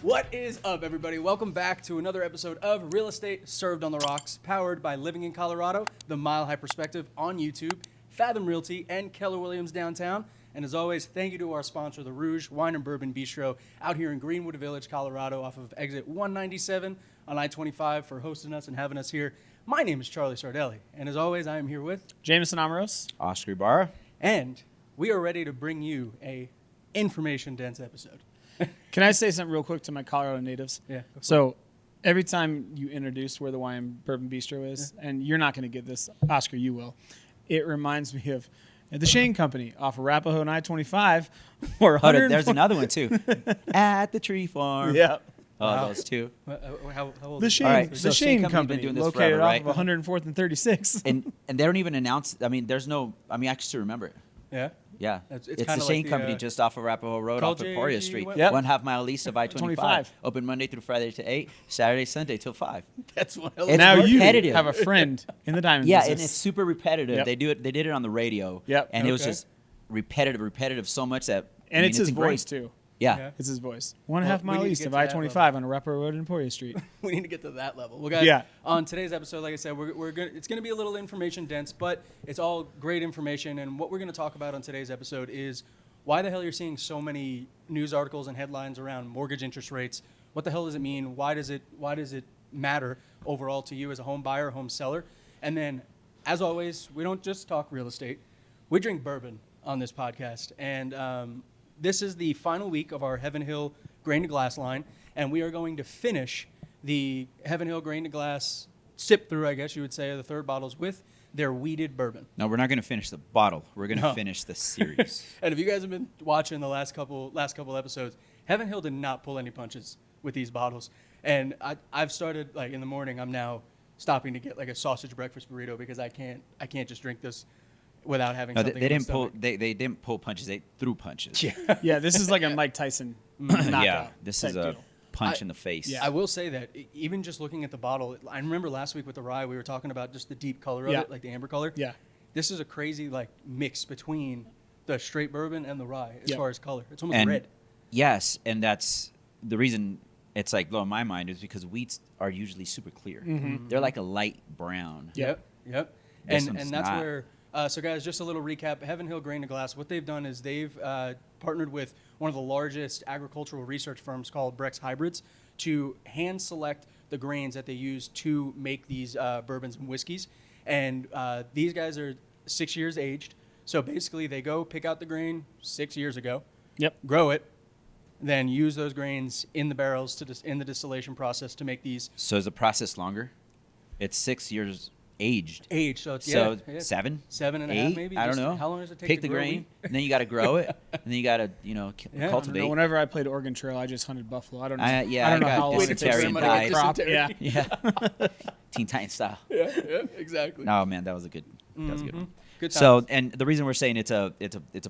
What is up, everybody? Welcome back to another episode of Real Estate Served on the Rocks, powered by Living in Colorado, The Mile High Perspective on YouTube, Fathom Realty, and Keller Williams Downtown. And as always, thank you to our sponsor, The Rouge Wine and Bourbon Bistro, out here in Greenwood Village, Colorado, off of exit 197 on I-25 for hosting us and having us here. My name is Charlie Sardelli, and as always, I am here with Jameson Amaros, Oscar Ibarra, and we are ready to bring you a information-dense episode. can I say something real quick to my Colorado natives? Yeah. So every time you introduce where the Wine and Bourbon Bistro is, and you're not going to get this, Oscar, you will. It reminds me of the Shane Company off of Arapahoe and I-25. Hold on, there's another one too. At the tree farm. Yeah. Oh, wow. Those two. How old The is Shane, All right, the so Shane Shane Company, been doing this located forever, off right? of 104th and 36. And they don't even announce. I mean, there's no. I mean, I still remember it. Yeah? Yeah, It's it's kinda the Shane like the, Company just off of Arapahoe Road, off of Emporia JG Street. went- Yep. 1/2 mile east of I-25. 25. Open Monday through Friday to 8, Saturday, Sunday till 5. That's one. It's now you repetitive. have a friend in the diamond Yeah, business. and it's super repetitive. Yep. They do it. They did it on the radio. Yep. And it was Okay. just repetitive so much that. And it's his ingrained. voice, too. Yeah. Yeah. It's his voice. 1.5 Well, we mile need to east get of to that I-25 on Arapahoe Road and Emporia Street. We need to get to that level. Well, guys, Yeah. on today's episode, like I said, it's going to be a little information dense, but it's all great information. And what we're going to talk about on today's episode is why the hell you're seeing so many news articles and headlines around mortgage interest rates. What the hell does it mean? Why does it matter overall to you as a home buyer, home seller? And then, as always, we don't just talk real estate. We drink bourbon on this podcast. And this is the final week of our Heaven Hill Grain to Glass line, and we are going to finish the Heaven Hill Grain to Glass sip through, I guess you would say, of the third bottles with their weeded bourbon. No, we're not going to finish the bottle. We're going to finish the series. And if you guys have been watching the last couple episodes, Heaven Hill did not pull any punches with these bottles. And I've started, like, in the morning, I'm now stopping to get like a sausage breakfast burrito because I can't just drink this without having No, something they in my didn't pull. stomach. They didn't pull punches. They threw punches. Yeah. Yeah, this is like a Mike Tyson knockout. Yeah, this type is a deal. punch in the face. Yeah. I will say that even just looking at the bottle, I remember last week with the rye, we were talking about just the deep color of Yeah. it, like the amber color. Yeah. This is a crazy like mix between the straight bourbon and the rye as Yeah. far as color. It's almost And red. yes, and that's the reason it's like blowing my mind is because wheats are usually super clear. They're like a light brown. Yep. This And one's that's not. where. So guys, just a little recap. Heaven Hill Grain to Glass. What they've done is they've partnered with one of the largest agricultural research firms called Brex Hybrids to hand select the grains that they use to make these bourbons and whiskeys. And these guys are 6 years aged. So basically, they go pick out the grain 6 years ago, Yep. grow it, then use those grains in the barrels in the distillation process to make these So is the process longer? It's 6 years aged. aged. So it's So yeah, 7, 7.5 8, maybe. I don't Just know. How long does it take Pick to the grow grain, wheat? and then you got to grow it, and then you got to Yeah. I don't know, cultivate. Whenever I played Oregon Trail, I just hunted buffalo. I don't know. I I don't got know how long it dysentery takes and to died. crop. Dysentery. Yeah. Yeah, Teen Titan style. Yeah, exactly. No man, that was a good. That was a good one. Good So, times. and the reason we're saying it's a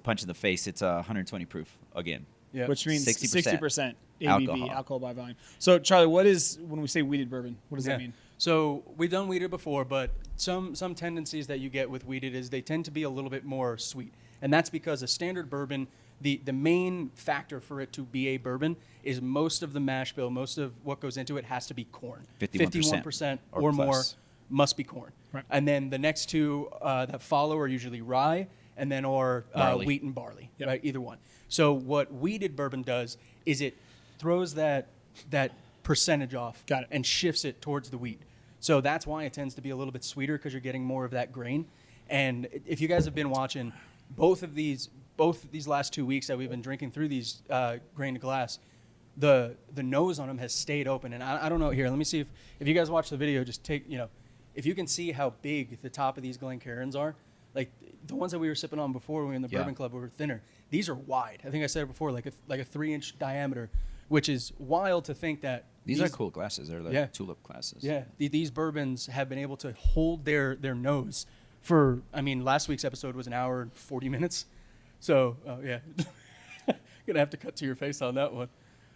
punch in the face. It's 120 proof again. Yeah. Which means 60% 60% ABV, alcohol. alcohol by volume. So, Charlie, what is, when we say weeded bourbon, what does that mean? So we've done weeded before, but some tendencies that you get with weeded is they tend to be a little bit more sweet. And that's because a standard bourbon, the main factor for it to be a bourbon is most of the mash bill, most of what goes into it has to be corn. 51% or more plus. must be corn. Right. And then the next two that follow are usually rye and then Barley. wheat and barley, Yep. right? Either one. So what weeded bourbon does is it throws that percentage off Got it. and shifts it towards the wheat. So that's why it tends to be a little bit sweeter because you're getting more of that grain. And if you guys have been watching both of these last 2 weeks that we've been drinking through these grain to glass, the nose on them has stayed open. And I don't know here. Let me see if you guys watch the video. Just take if you can see how big the top of these Glencairns are. Like the ones that we were sipping on before we were in the Yeah. Bourbon Club were thinner. These are wide. I think I said it before, like a 3-inch diameter, which is wild to think that These are cool glasses. They're like Yeah. tulip glasses. Yeah, these bourbons have been able to hold their nose for. I mean, last week's episode was an hour and 40 minutes. So yeah, gonna have to cut to your face on that one.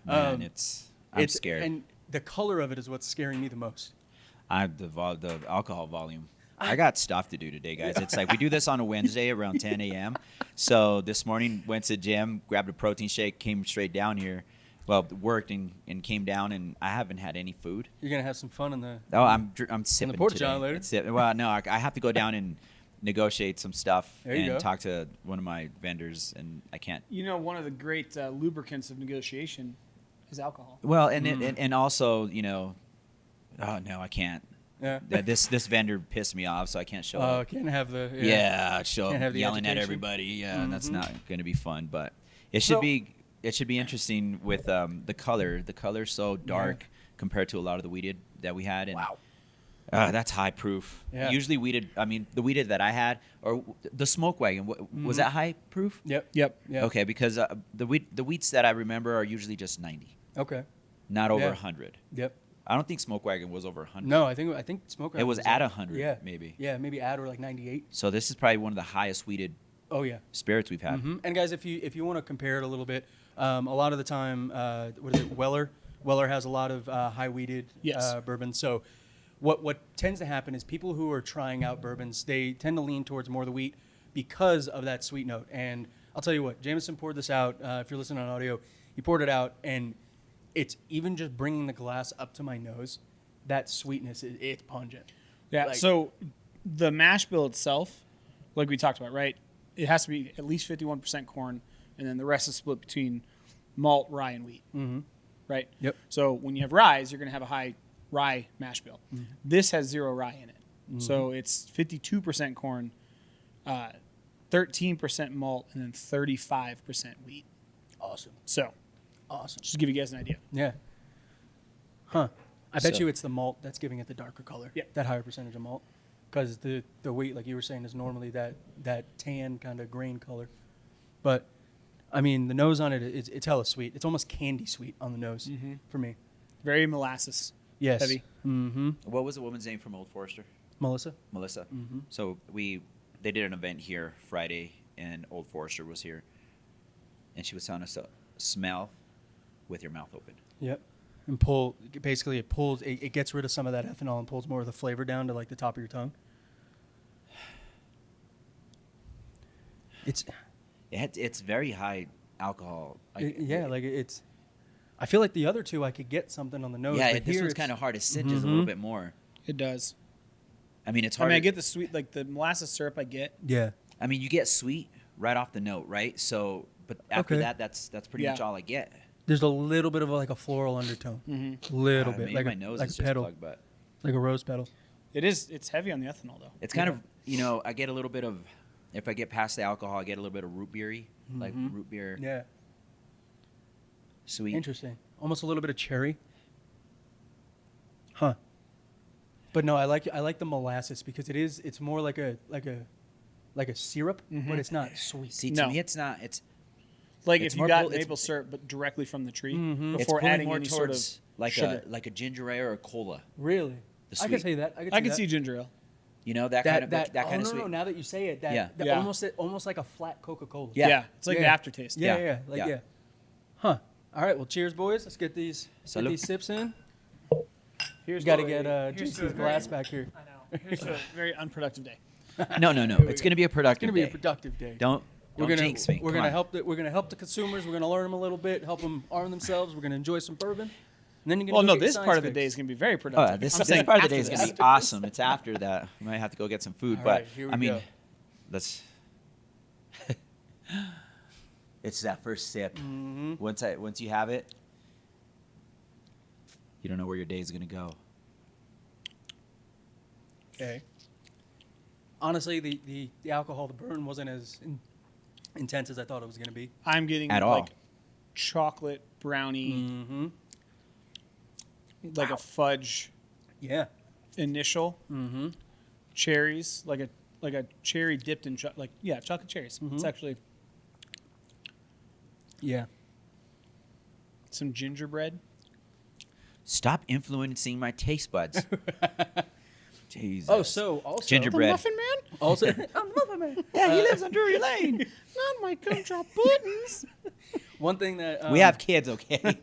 Man, I'm scared. And the color of it is what's scaring me the most. The alcohol volume. I got stuff to do today, guys. It's like we do this on a Wednesday around 10 a.m. So this morning went to the gym, grabbed a protein shake, came straight down here. worked and came down, and I haven't had any food. You're gonna have some fun in the. Oh, I'm sipping porta today. john later? It's well, no, I have to go down and negotiate some stuff There you and go. talk to one of my vendors, and I can't. You know, one of the great lubricants of negotiation is alcohol. Well, and also, you know, oh no, I can't. Yeah. This vendor pissed me off, so I can't show Oh, up. can't have the. Show Can't up have the yelling at agitation. everybody. Yeah, that's Mhm. not going to be fun. But it should So- be interesting with the color. The color's so dark compared to a lot of the weeded that we had. And, Wow. That's high proof. Yeah. Usually the weeded that I had, or the smoke wagon, was that high proof? Yep. Yep. Yeah. Okay, because the wheats that I remember are usually just 90, Okay. not over Yeah. 100. Yep. I don't think smoke wagon was over 100. No, I think smoke. It was Wagon at like- 100, Yeah. maybe. Yeah, maybe at or like 98. So this is probably one of the highest weeded Oh yeah. spirits we've had. And guys, if you want to compare it a little bit, a lot of the time, what is it? Weller has a lot of high weeded Yes. bourbons. So what tends to happen is people who are trying out bourbons, they tend to lean towards more of the wheat because of that sweet note. And I'll tell you what, Jameson poured this out. If you're listening on audio, he poured it out, and it's even just bringing the glass up to my nose. That sweetness, it's pungent. Yeah. Like- So the mash bill itself, like we talked about, right? It has to be at least 51% corn, and then the rest is split between malt, rye, and wheat. Mm-hmm. Right. Yep. So when you have rye, you're going to have a high rye mash bill. This has 0 rye in it, so it's 52% corn, 13% malt, and then 35% wheat. Awesome. So Awesome. just to give you guys an idea. Yeah. Huh. I bet So- you it's the malt that's giving it the darker color. Yeah. That higher percentage of malt. Because the wheat, like you were saying, is normally that tan kind of grain color. But, I mean, the nose on it, it's hella sweet. It's almost candy sweet on the nose for me. Very molasses. Yes. Heavy. Mm-hmm. What was the woman's name from Old Forester? Melissa? Melissa. Mhm. So they did an event here Friday, and Old Forester was here, and she was telling us to smell with your mouth open. Yep. And basically it gets rid of some of that ethanol and pulls more of the flavor down to like the top of your tongue. It's very high alcohol. It's. I feel like the other two I could get something on the nose. Yeah, but this here one's it's- kind of hard. It cinches a little Mhm. bit more. It does. I mean, it's I hard. mean, I get the sweet, like the molasses syrup. I get. Yeah. I mean, you get sweet right off the note, right? So, but after Okay. that, that's pretty Yeah. much all I get. There's a little bit of like a floral undertone. Little bit, Maybe like my a, nose like is a just petal, plugged, but like a rose petal. It is. It's heavy on the ethanol though. it's kind of, I get a little bit of, if I get past the alcohol, I get a little bit of root beery, like root beer, Yeah. sweet. Interesting. Almost a little bit of cherry. Huh. But no, I like the molasses because it's more like a syrup, but it's not sweet. See, to No. me, it's not. It's Like It's if you more got pull- it's- maple syrup, but directly from the tree Mhm. it's before pulling adding more any sort of towards like sugar. a ginger ale or a cola. Really? The I can sweet. say that. I could see ginger ale. You know that kind of that kind of no, sweet. no, now that you say it, that, Yeah. that Yeah. almost like a flat Coca-Cola. Yeah. It's like the Yeah. aftertaste. Yeah, Yeah. yeah, like Yeah. yeah. Huh. All right, well, cheers, boys. Let's get these Salud. sips in. Here's Got to to get here's to JC's a glass very- back here. I know. Here's to a very unproductive day. No. It's going to be a It's productive gonna be a day. productive day. Don't jinx me. We're Come gonna on. help the consumers. We're gonna learn them a little bit, help them arm themselves. We're gonna enjoy some bourbon, and then you're gonna. Well, go no, get your this science part of the fix. day is going to be very productive. Oh, this I'm saying part of the after day is going to this. be awesome. It's after that. We might have to go get some food, All but right, here we I mean, go. let's. It's that first sip. Mhm. Once you have it, you don't know where your day is going to go. Okay. Honestly, the alcohol, the burn wasn't as intense as I thought it was gonna be. I'm getting At like all. chocolate brownie, Mm-hmm. like a fudge Yeah. initial, Mm-hmm. cherries, like a cherry dipped in chocolate cherries. Mm-hmm. It's actually Yeah. some gingerbread. Stop influencing my taste buds. Jesus. Oh, so also Gingerbread. The Muffin Man? Also, I'm Muffin Man. Yeah, he lives on Drury Lane. Not my gumdrop buttons. One thing that We have kids, okay?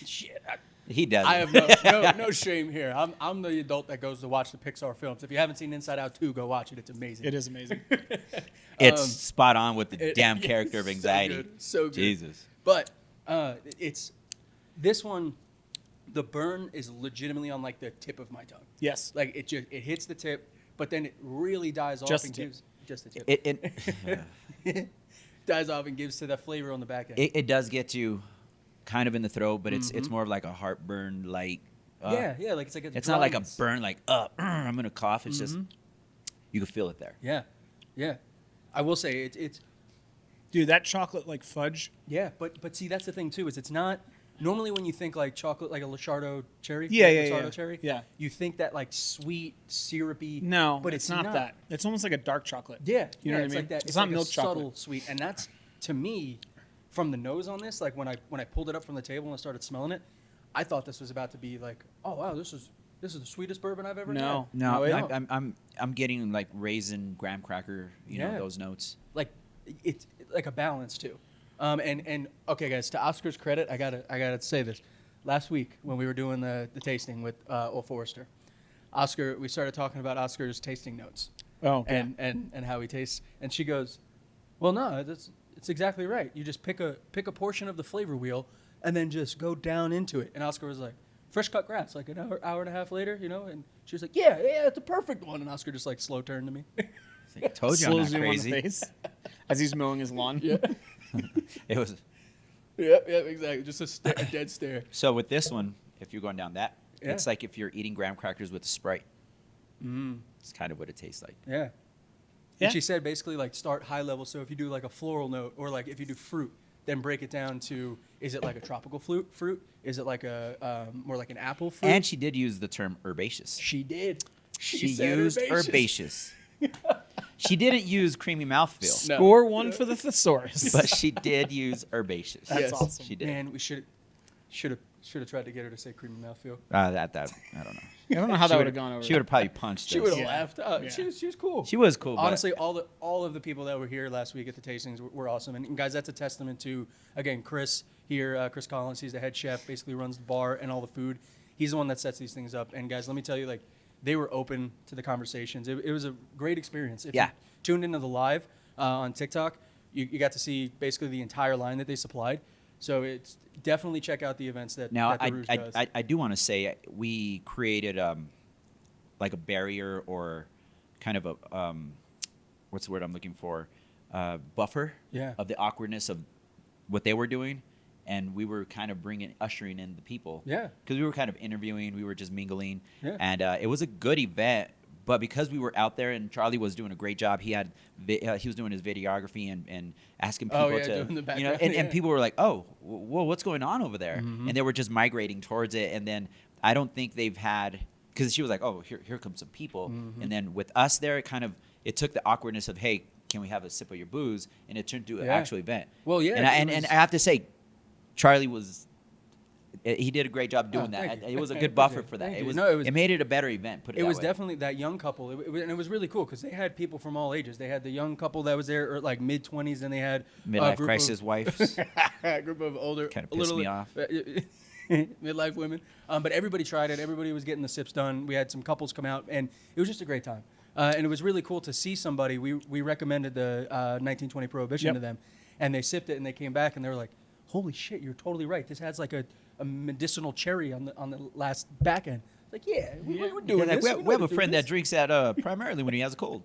shit. He does. I have no shame here. I'm the adult that goes to watch the Pixar films. If you haven't seen Inside Out 2, go watch it. It's amazing. It is amazing. It's spot on with the It- damn character of so anxiety. good, so good. Jesus. But This one, the burn is legitimately on like the tip of my tongue. Yes. Like it hits the tip, but then it really dies off Just and the tip. gives just the tip. It Dies off and gives to that flavor on the back end. it does get you kind of in the throat, but it's more of like a heartburn, like yeah, like it's like a it's not like a dryness. burn, like I'm gonna cough. It's just you can feel it there. Yeah. I will say it's Dude, that chocolate like fudge. yeah, but see that's the thing too is it's not normally when you think like chocolate like a Lusardo cherry, Yeah, like yeah, Lusardo yeah. cherry, Yeah. you think that like sweet syrupy. No, but it's not that. It's almost like a dark chocolate. Yeah, You know what I it's mean? like that. It's not like milk a chocolate. subtle sweet, and that's to me from the nose on this. Like when I pulled it up from the table and I started smelling it, I thought this was about to be like, oh wow, this is the sweetest bourbon I've ever had. No. No, No. I'm getting like raisin, graham cracker, you know, Yeah. those notes. Like it's like a balance too. And okay, guys, to Oscar's credit, I gotta say this. Last week when we were doing the tasting with Old Forester, Oscar, we started talking about Oscar's tasting notes. Oh, okay. And how he tastes, and she goes, "Well, no, it's exactly right. You just pick a portion of the flavor wheel, and then just go down into it." And Oscar was like, "Fresh cut grass, like an hour and a half later, you know." And she was like, "Yeah, it's a perfect one." And Oscar just like slow turned to me. It's like, told you I'm Slows not you on the crazy. face as he's mowing his lawn. Yeah, It was yeah, exactly. Just a dead stare. so with this one. If you're going down that, Yeah. it's like if you're eating graham crackers with a Sprite. Mm. It's kind of what it tastes like. Yeah. Yeah. And she said basically like start high level. So if you do like a floral note or like if you do fruit, then break it down to is it like a tropical fruit? Is it like a more like an apple fruit? And she did use the term herbaceous. she did. She said used herbaceous. herbaceous. She didn't use creamy mouthfeel, No. Score one for the thesaurus. but she did use herbaceous. That's awesome. She did. Man, we should have tried to get her to say creamy mouthfeel. That I don't know. I don't know how that would have gone over. She would have probably punched She us. would have Yeah. laughed. Yeah. She was cool. She was cool. but- Honestly, all of the people that were here last week at the tastings were awesome. And guys, that's a testament to, again, Chris here, Chris Collins. He's the head chef, basically runs the bar and all the food. He's the one that sets these things up. And guys, let me tell you, like, they were open to the conversations. It was a great experience. If Yeah. you tuned into the live on TikTok, you got to see basically the entire line that they supplied. So it's definitely check out the events that Now, that the Rouge does. I do want to say we created like a barrier or kind of a what's the word I'm looking for? Buffer Yeah. of the awkwardness of what they were doing, and we were kind of ushering in the people. Yeah. Because we were kind of interviewing, we were just mingling, Yeah. and it was a good event. But because we were out there and Charlie was doing a great job, he was doing his videography and asking people Oh, yeah, to, doing the you know, background, and yeah. people were like, "Oh, well, what's going on over there?" Mhm. And they were just migrating towards it. And then I don't think they've had, because she was like, "Oh, here comes some people," Mhm. and then with us there, it took the awkwardness of, "Hey, can we have a sip of your booze?" And it turned to an Yeah. actual event. Well, yeah, and it I was- have to say, Charlie was. He did a great job doing Oh, thank that. you. It was a I good buffer appreciate for it. that. Thank It you. was, No, it made it a better event. Put it It that was way. definitely that young couple, and it was really cool because they had people from all ages. They had the young couple that was there, or like mid-20s, and they had a Midlife group crisis wives. a group of older, Kinda a pissed little- me off. midlife women. But everybody tried it. Everybody was getting the sips done. We had some couples come out, and it was just a great time. And it was really cool to see somebody. We recommended the 1920 Prohibition Yep. to them, and they sipped it, and they came back, and they were like, "Holy shit, you're totally right. This has like a medicinal cherry on the last back end." Like, yeah, we're doing Yeah, like, this. we have know a to do friend this. that drinks that primarily when he has a cold.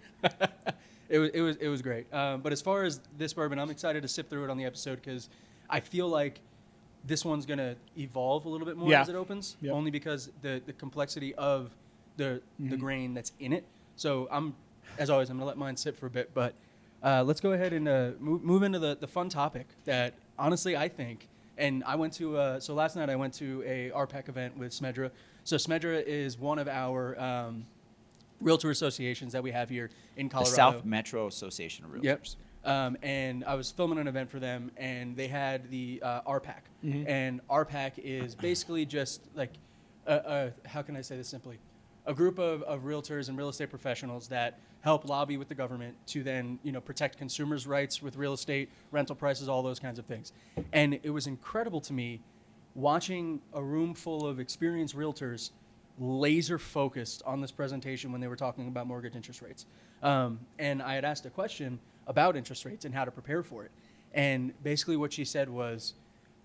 It was great. But as far as this bourbon, I'm excited to sip through it on the episode because I feel like this one's gonna evolve a little bit more Yeah. as it opens, Yep. only because the complexity of the grain that's in it. So as always, I'm gonna let mine sit for a bit. But let's go ahead and move into the fun topic that honestly I think. And I went to so last night I went to a RPAC event with Smedra. So Smedra is one of our realtor associations that we have here in The Colorado. South Metro Association of Realtors. Yep. And I was filming an event for them, and they had the RPAC. Mm-hmm. And RPAC is basically just like, how can I say this simply? A group of realtors and real estate professionals that help lobby with the government to then, protect consumers' rights with real estate, rental prices, all those kinds of things. And it was incredible to me watching a room full of experienced realtors laser focused on this presentation when they were talking about mortgage interest rates. And I had asked a question about interest rates and how to prepare for it. And basically what she said was,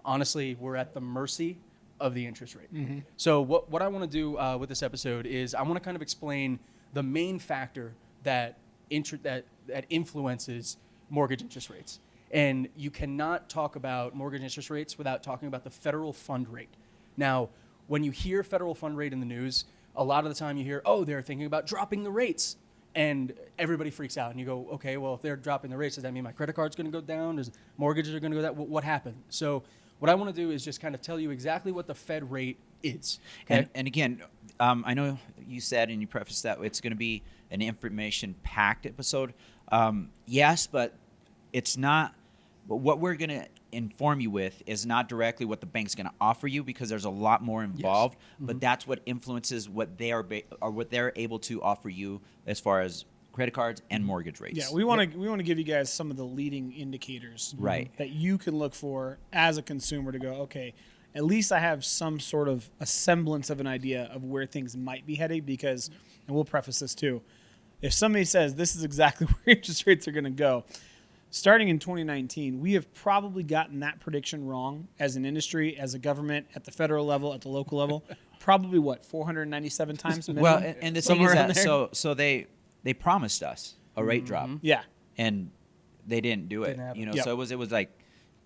honestly, we're at the mercy of the interest rate. So what I want to do with this episode is I want to kind of explain the main factor that influences mortgage interest rates. And you cannot talk about mortgage interest rates without talking about the federal fund rate. Now, when you hear federal fund rate in the news, a lot of the time you hear, oh, they're thinking about dropping the rates. And everybody freaks out. And you go, okay, well, if they're dropping the rates, does that mean my credit card's going to go down? Does mortgages are going to go down? What happened? So what I want to do is just kind of tell you exactly what the Fed rate is. Okay? And again, I know you said and you prefaced that it's going to be an information-packed episode. Yes, but it's not. But what we're going to inform you with is not directly what the bank's going to offer you, because there's a lot more involved. Yes. But that's what influences what they are or what they're able to offer you as far as credit cards and mortgage rates. Yeah, we want to give you guys some of the leading indicators Right. that you can look for as a consumer to go, okay, at least I have some sort of a semblance of an idea of where things might be heading, because, and we'll preface this too, if somebody says this is exactly where interest rates are going to go, starting in 2019, we have probably gotten that prediction wrong as an industry, as a government, at the federal level, at the local level, probably 497 times minimum? Well, and the thing Somewhere is around that there? they promised us a rate drop, Yeah. and they didn't do it. Didn't happen. Yep. So it was like,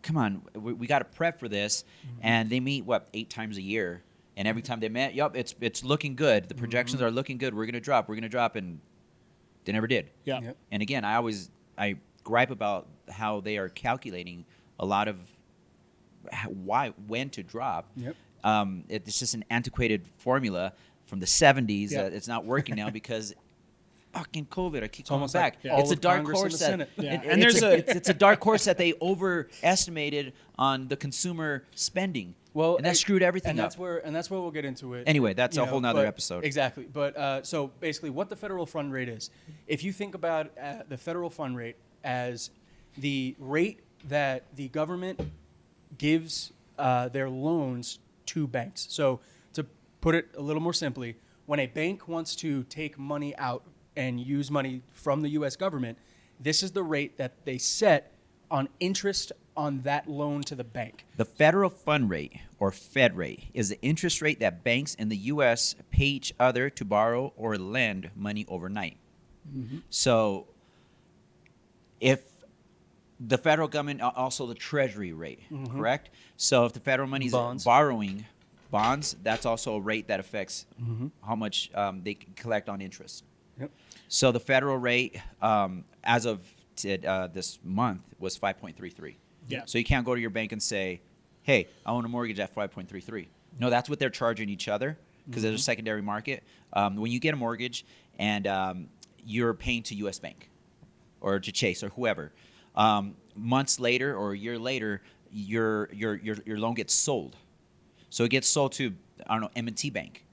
come on, we got to prep for this. And they meet 8 times a year, and every time they met, it's looking good. The projections are looking good. We're gonna drop, and they never did. Yeah. Yep. And again, I gripe about how they are calculating a lot of when to drop. Yep. It's just an antiquated formula from the 70s. Yeah. It's not working now because fucking COVID. I keep coming almost back. like all It's a of dark Congress and horse the that Senate. Yeah. it- And it's there's it's a dark horse that they overestimated on the consumer spending. Well, and that screwed everything and up. that's where we'll get into it. Anyway, that's You a know, whole nother but- episode. Exactly. But so basically, what the federal fund rate is, if you think about the federal fund rate as the rate that the government gives their loans to banks. So to put it a little more simply, when a bank wants to take money out and use money from the U.S. government, this is the rate that they set on interest on that loan to the bank. The federal fund rate, or Fed rate, is the interest rate that banks in the U.S. pay each other to borrow or lend money overnight. So if the federal government, also the treasury rate, correct? So if the federal money is Bonds. borrowing bonds, that's also a rate that affects how much they can collect on interest. Yep. So the federal rate, as of this month, was 5.33. Yeah. So you can't go to your bank and say, hey, I want a mortgage at 5.33. No, that's what they're charging each other, because there's a secondary market. When you get a mortgage and you're paying to U.S. Bank or to Chase or whoever, months later or a year later, your loan gets sold. So it gets sold to, I don't know, M&T Bank.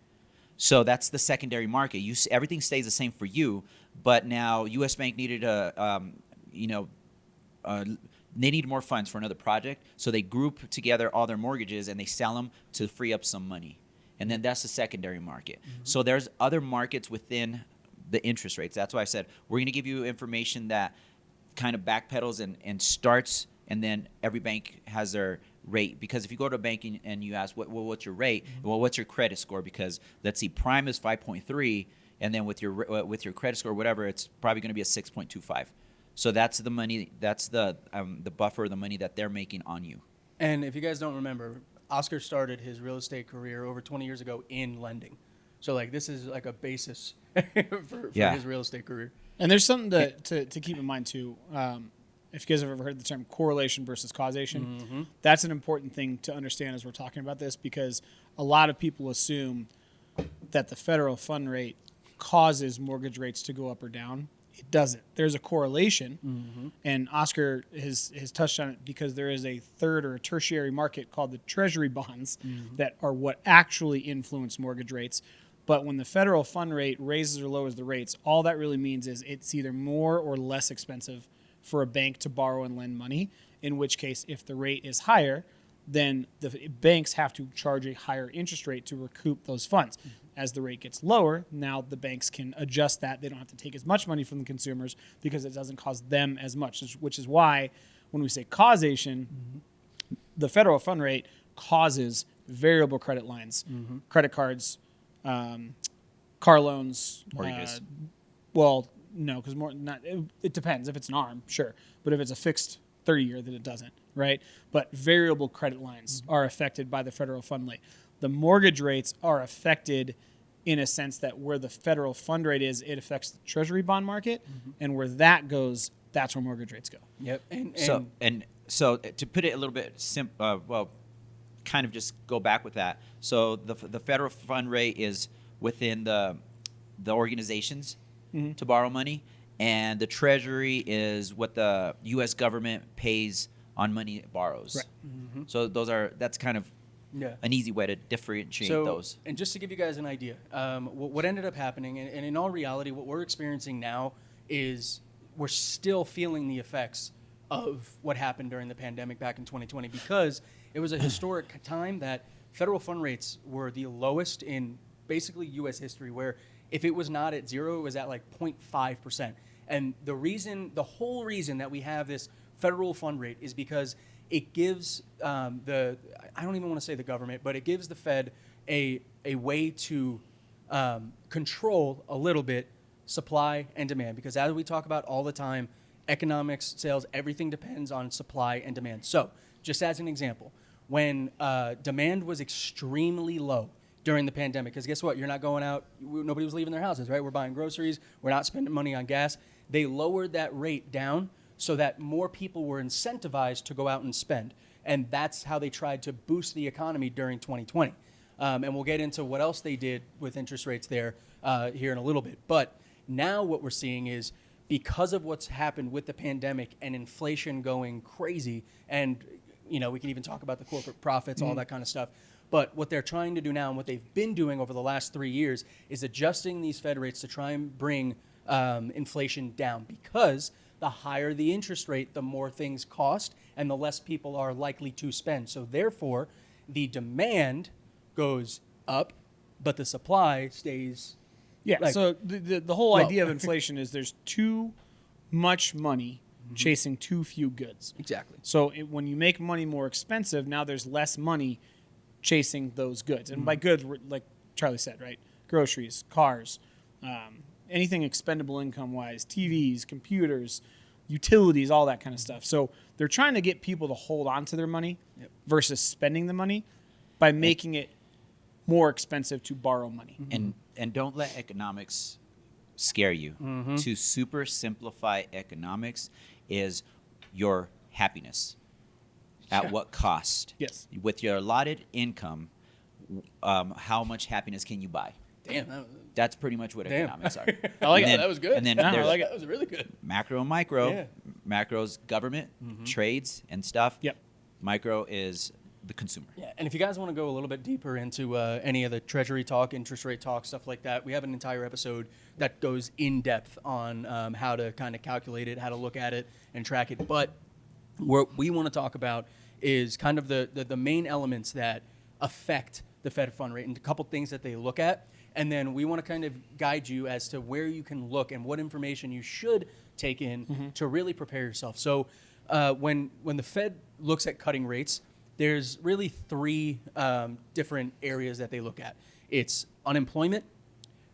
So that's the secondary market. Everything stays the same for you, but now U.S. Bank needed they need more funds for another project, so they group together all their mortgages and they sell them to free up some money, and then that's the secondary market. So there's other markets within the interest rates. That's why I said we're going to give you information that kind of backpedals and starts, and then every bank has their rate. Because if you go to a bank and you ask, what's your rate? Well, what's your credit score? Because let's see, prime is 5.3, and then with your credit score, whatever, it's probably going to be a 6.25. So that's the money. That's the buffer, the money that they're making on you. And if you guys don't remember, Oscar started his real estate career over 20 years ago in lending. So like this is like a basis for his real estate career. And there's something to keep in mind too. If you guys have ever heard the term correlation versus causation, that's an important thing to understand as we're talking about this, because a lot of people assume that the federal fund rate causes mortgage rates to go up or down. It doesn't. There's a correlation, and Oscar has touched on it, because there is a third or a tertiary market called the treasury bonds that are what actually influence mortgage rates. But when the federal fund rate raises or lowers the rates, all that really means is it's either more or less expensive for a bank to borrow and lend money, in which case if the rate is higher, then the banks have to charge a higher interest rate to recoup those funds. As the rate gets lower, now the banks can adjust that. They don't have to take as much money from the consumers because it doesn't cost them as much, which is why when we say causation, the federal fund rate causes variable credit lines, credit cards, car loans, Mortgages. Well, no, because it depends. If it's an ARM, sure, but if it's a fixed 30-year, then it doesn't, right? But variable credit lines are affected by the federal fund rate. The mortgage rates are affected in a sense that where the federal fund rate is, it affects the treasury bond market, and where that goes, that's where mortgage rates go. Yep. So to put it a little bit kind of just go back with that. So the federal fund rate is within the organizations to borrow money, and the treasury is what the U.S. government pays on money it borrows. Right. So that's kind of an easy way to differentiate those. And just to give you guys an idea, what ended up happening, and in all reality, what we're experiencing now is we're still feeling the effects of what happened during the pandemic back in 2020, because it was a historic time that federal fund rates were the lowest in basically U.S. history, where if it was not at zero, it was at like 0.5%. And the whole reason that we have this federal fund rate is because it gives I don't even want to say the government, but it gives the Fed a way to control a little bit supply and demand. Because as we talk about all the time, economics, sales, everything depends on supply and demand. So just as an example, when demand was extremely low during the pandemic, because guess what? You're not going out. Nobody was leaving their houses, right? We're buying groceries. We're not spending money on gas. They lowered that rate down so that more people were incentivized to go out and spend. And that's how they tried to boost the economy during 2020. And we'll get into what else they did with interest rates there here in a little bit. But now what we're seeing is, because of what's happened with the pandemic and inflation going crazy, and we can even talk about the corporate profits, all that kind of stuff. But what they're trying to do now, and what they've been doing over the last 3 years, is adjusting these Fed rates to try and bring inflation down, because the higher the interest rate, the more things cost and the less people are likely to spend. So therefore, the demand goes up, but the supply stays. Yeah, so the whole idea of inflation is there's too much money chasing too few goods. Exactly. So when you make money more expensive, now there's less money chasing those goods. And by goods, like Charlie said, right? Groceries, cars, anything expendable income-wise, TVs, computers, utilities, all that kind of stuff. So they're trying to get people to hold on to their money versus spending the money by making it more expensive to borrow money. And don't let economics scare you. To super simplify economics is your happiness. At what cost? Yes. With your allotted income, how much happiness can you buy? Damn. That's pretty much what economics are. I like that. That was good. And then I there's like it. That was really good. macro and micro. Yeah. Macro's government, trades, and stuff. Yep. Micro is the consumer. Yeah, and if you guys want to go a little bit deeper into any of the treasury talk, interest rate talk, stuff like that, we have an entire episode that goes in depth on how to kind of calculate it, how to look at it and track it. But what we want to talk about is kind of the main elements that affect the Fed fund rate and a couple things that they look at. And then we want to kind of guide you as to where you can look and what information you should take in to really prepare yourself. So when the Fed looks at cutting rates, there's really three different areas that they look at. It's unemployment.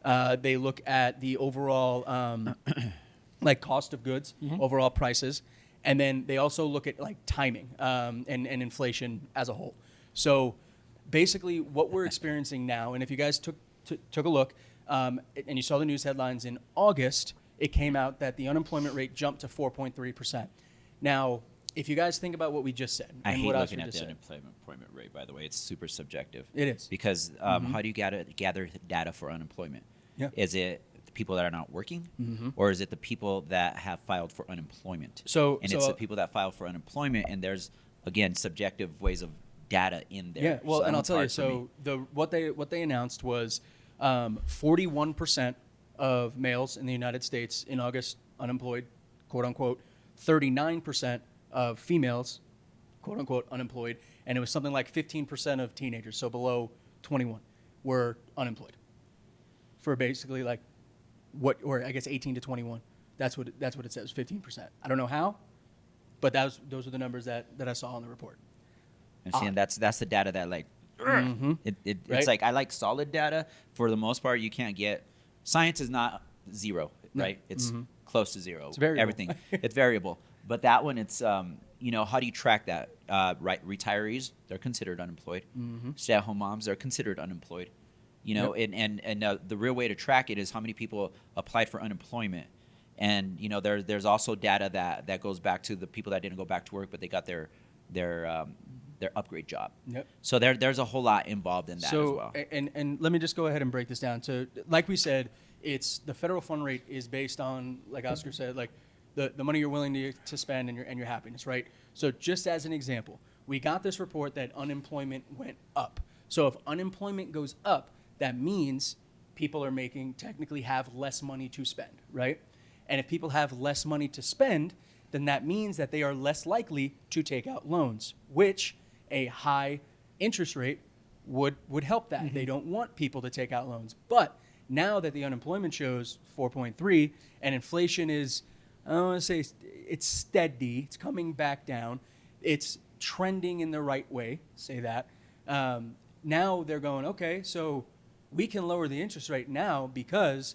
They look at the overall like cost of goods, overall prices. And then they also look at like timing and inflation as a whole. So basically what we're experiencing now, and if you guys took a look and you saw the news headlines in August, it came out that the unemployment rate jumped to 4.3%. Now, if you guys think about what we just said, I and hate what looking Oscar at just the said, unemployment rate, by the way. It's super subjective. It is. Because how do you gather data for unemployment? Yeah. Is it the people that are not working, or is it the people that have filed for unemployment? It's the people that file for unemployment, and there's, again, subjective ways of data in there. Yeah, well, So and I'll it's tell you, hard for me. what they announced was 41% of males in the United States in August unemployed, quote unquote, 39% of females, quote unquote, unemployed, and it was something like 15% of teenagers, so below 21, were unemployed for basically like or I guess 18 to 21. That's what it says, 15%. I don't know how, but those are the numbers that I saw on the report. And see, and that's the data that like It's Right. like I like solid data. For the most part, you can't get science is not zero, No. right? It's close to zero. It's variable. Everything it's variable. But that one, it's how do you track that? Right, retirees, they're considered unemployed. Stay-at-home moms, they're considered unemployed. And the real way to track it is how many people applied for unemployment. And there's also data that goes back to the people that didn't go back to work, but they got their upgrade job. Yep. So there's a whole lot involved in that as well. And let me just go ahead and break this down. So, like we said, it's the federal fund rate is based on, like Oscar said, like the money you're willing to spend and your happiness, right? So, just as an example, we got this report that unemployment went up. So, if unemployment goes up, that means people are technically have less money to spend, right? And if people have less money to spend, then that means that they are less likely to take out loans, which a high interest rate would help that. They don't want people to take out loans. But now that the unemployment shows 4.3 and inflation is, I don't want to say it's steady, it's coming back down, it's trending in the right way, say that. Now they're going, okay, so we can lower the interest rate now because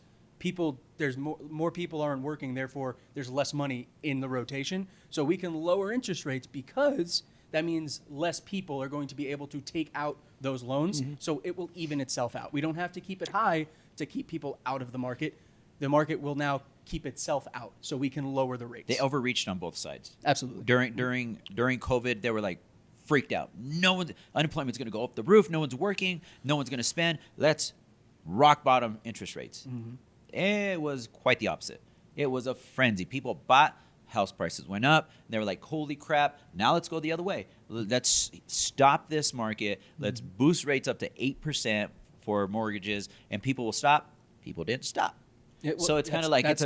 there's more people aren't working, therefore there's less money in the rotation. So we can lower interest rates because that means less people are going to be able to take out those loans. So it will even itself out. We don't have to keep it high to keep people out of the market. The market will now keep itself out, so we can lower the rates. They overreached on both sides. Absolutely. During COVID, they were like freaked out. Unemployment's going to go up the roof. No one's working. No one's going to spend. Let's rock bottom interest rates. It was quite the opposite. It was a frenzy. People bought, house prices went up. They were like, holy crap, now let's go the other way. Let's stop this market. Let's boost rates up to 8% for mortgages, and people will stop. People didn't stop. So it's kind of like it's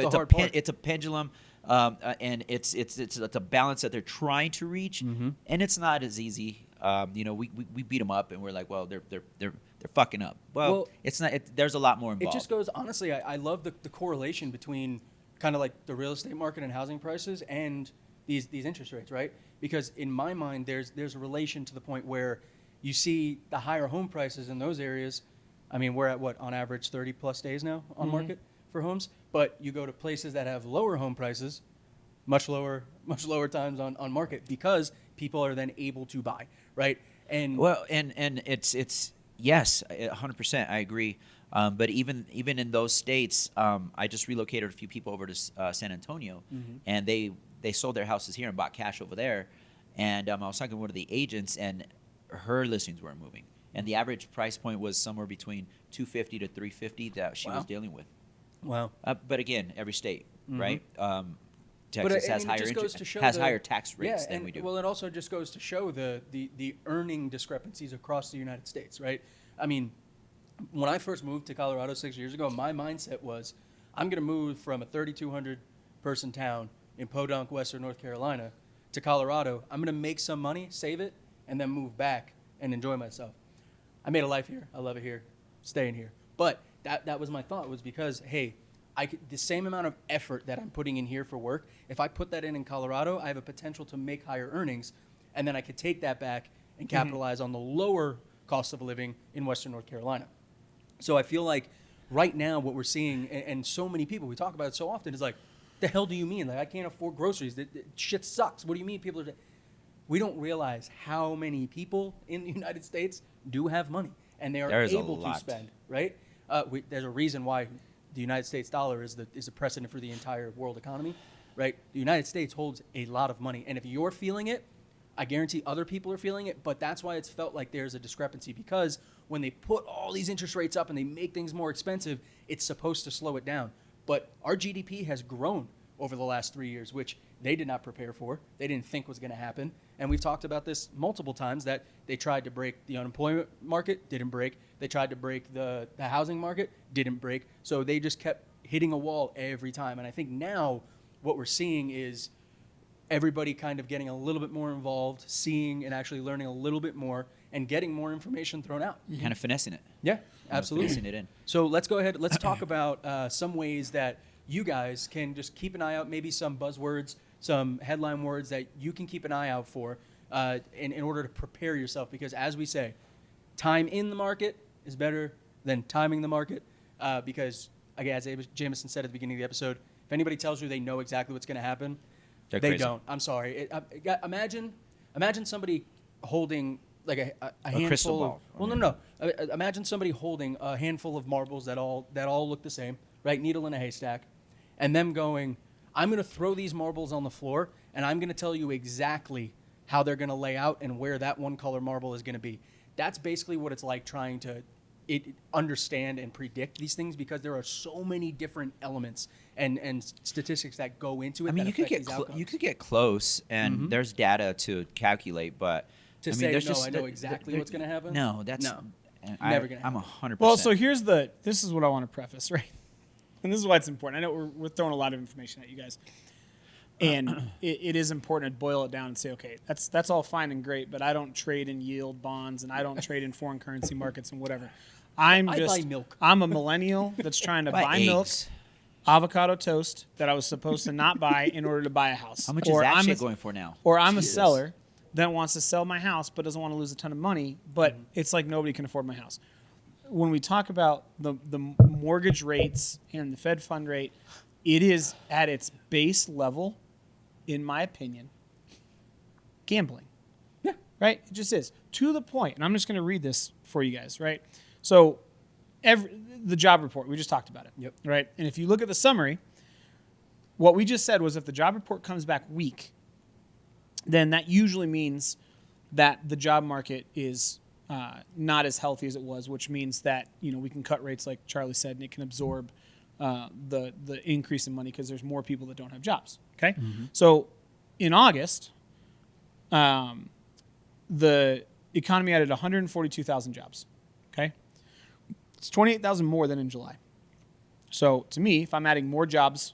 a pendulum, and it's a balance that they're trying to reach, and it's not as easy. We beat them up, and we're like, well, they're fucking up. Well, it's not. There's a lot more involved. It just goes, honestly, I love the correlation between kind of like the real estate market and housing prices and these interest rates, right? Because in my mind, there's a relation to the point where you see the higher home prices in those areas. I mean, we're at what, on average 30 plus days now on market for homes, but you go to places that have lower home prices, much lower times on market because people are then able to buy, right? And it's yes, 100%, I agree. But even in those states, I just relocated a few people over to San Antonio, and they sold their houses here and bought cash over there. And I was talking to one of the agents, and her listings weren't moving, and the average price point was somewhere between $250 to $350 that she was dealing with. Wow. But again, every state, right? But Texas has higher tax rates than we do. Well, it also just goes to show the earning discrepancies across the United States, right? I mean, when I first moved to Colorado 6 years ago, my mindset was, I'm going to move from a 3,200 person town in Podunk, Western North Carolina, to Colorado. I'm going to make some money, save it, and then move back and enjoy myself. I made a life here. I love it here. Staying here. But that was my thought, was because, hey, the same amount of effort that I'm putting in here for work, if I put that in Colorado, I have a potential to make higher earnings, and then I could take that back and capitalize on the lower cost of living in Western North Carolina. So I feel like right now what we're seeing, and so many people, we talk about it so often, is like, the hell do you mean? Like, I can't afford groceries. Shit sucks. What do you mean people are... We don't realize how many people in the United States do have money, and they are able to spend, right? There's a reason why the United States dollar is a precedent for the entire world economy, right? The United States holds a lot of money, and if you're feeling it, I guarantee other people are feeling it, but that's why it's felt like there's a discrepancy, because when they put all these interest rates up and they make things more expensive, it's supposed to slow it down. But our GDP has grown over the last 3 years, which they did not prepare for. They didn't think was going to happen. And we've talked about this multiple times, that they tried to break the unemployment market, didn't break. They tried to break the housing market, didn't break. So they just kept hitting a wall every time. And I think now what we're seeing is everybody kind of getting a little bit more involved, seeing and actually learning a little bit more, and getting more information thrown out. Kind of finessing it. Yeah, absolutely. Finessing it in. So let's go ahead. Let's talk about some ways that you guys can just keep an eye out, maybe some buzzwords, some headline words that you can keep an eye out for in order to prepare yourself. Because as we say, time in the market is better than timing the market because, again, as Jameson said at the beginning of the episode, if anybody tells you they know exactly what's going to happen, They're they crazy. don't. I'm sorry. Imagine somebody holding like a handful crystal of. ball. Well, no. Imagine somebody holding a handful of marbles that all look the same, right? Needle in a haystack, and them going, I'm going to throw these marbles on the floor, and I'm going to tell you exactly how they're going to lay out and where that one color marble is going to be. That's basically what it's like trying to understand and predict these things because there are so many different elements and statistics that go into it. I mean, that you could affect get these outcomes. you could get close, and there's data to calculate, but To I mean, say, there's no, just I know exactly what's gonna happen? No, that's No. I, Never gonna I'm happen. 100%. Well, so this is what I want to preface, right? And this is why it's important. I know we're throwing a lot of information at you guys. And it is important to boil it down and say, okay, that's all fine and great, but I don't trade in yield bonds and I don't trade in foreign currency markets and whatever. I buy milk. I'm a millennial that's trying to buy milk, eggs. avocado toast that I was supposed to not buy in order to buy a house. How much Or is that I'm shit a- going for now? Or I'm Jesus. a seller that wants to sell my house but doesn't want to lose a ton of money, but Mm-hmm. it's like nobody can afford my house. When we talk about the mortgage rates and the Fed fund rate, it is at its base level, in my opinion, gambling. Yeah. Right? It just is. To the point, and I'm just going to read this for you guys, right? So the job report, we just talked about it. Yep. Right? And if you look at the summary, what we just said was if the job report comes back weak, then that usually means that the job market is not as healthy as it was, which means that we can cut rates like Charlie said, and it can absorb the increase in money because there's more people that don't have jobs. Okay, so in August, the economy added 142,000 jobs. Okay, it's 28,000 more than in July. So to me, if I'm adding more jobs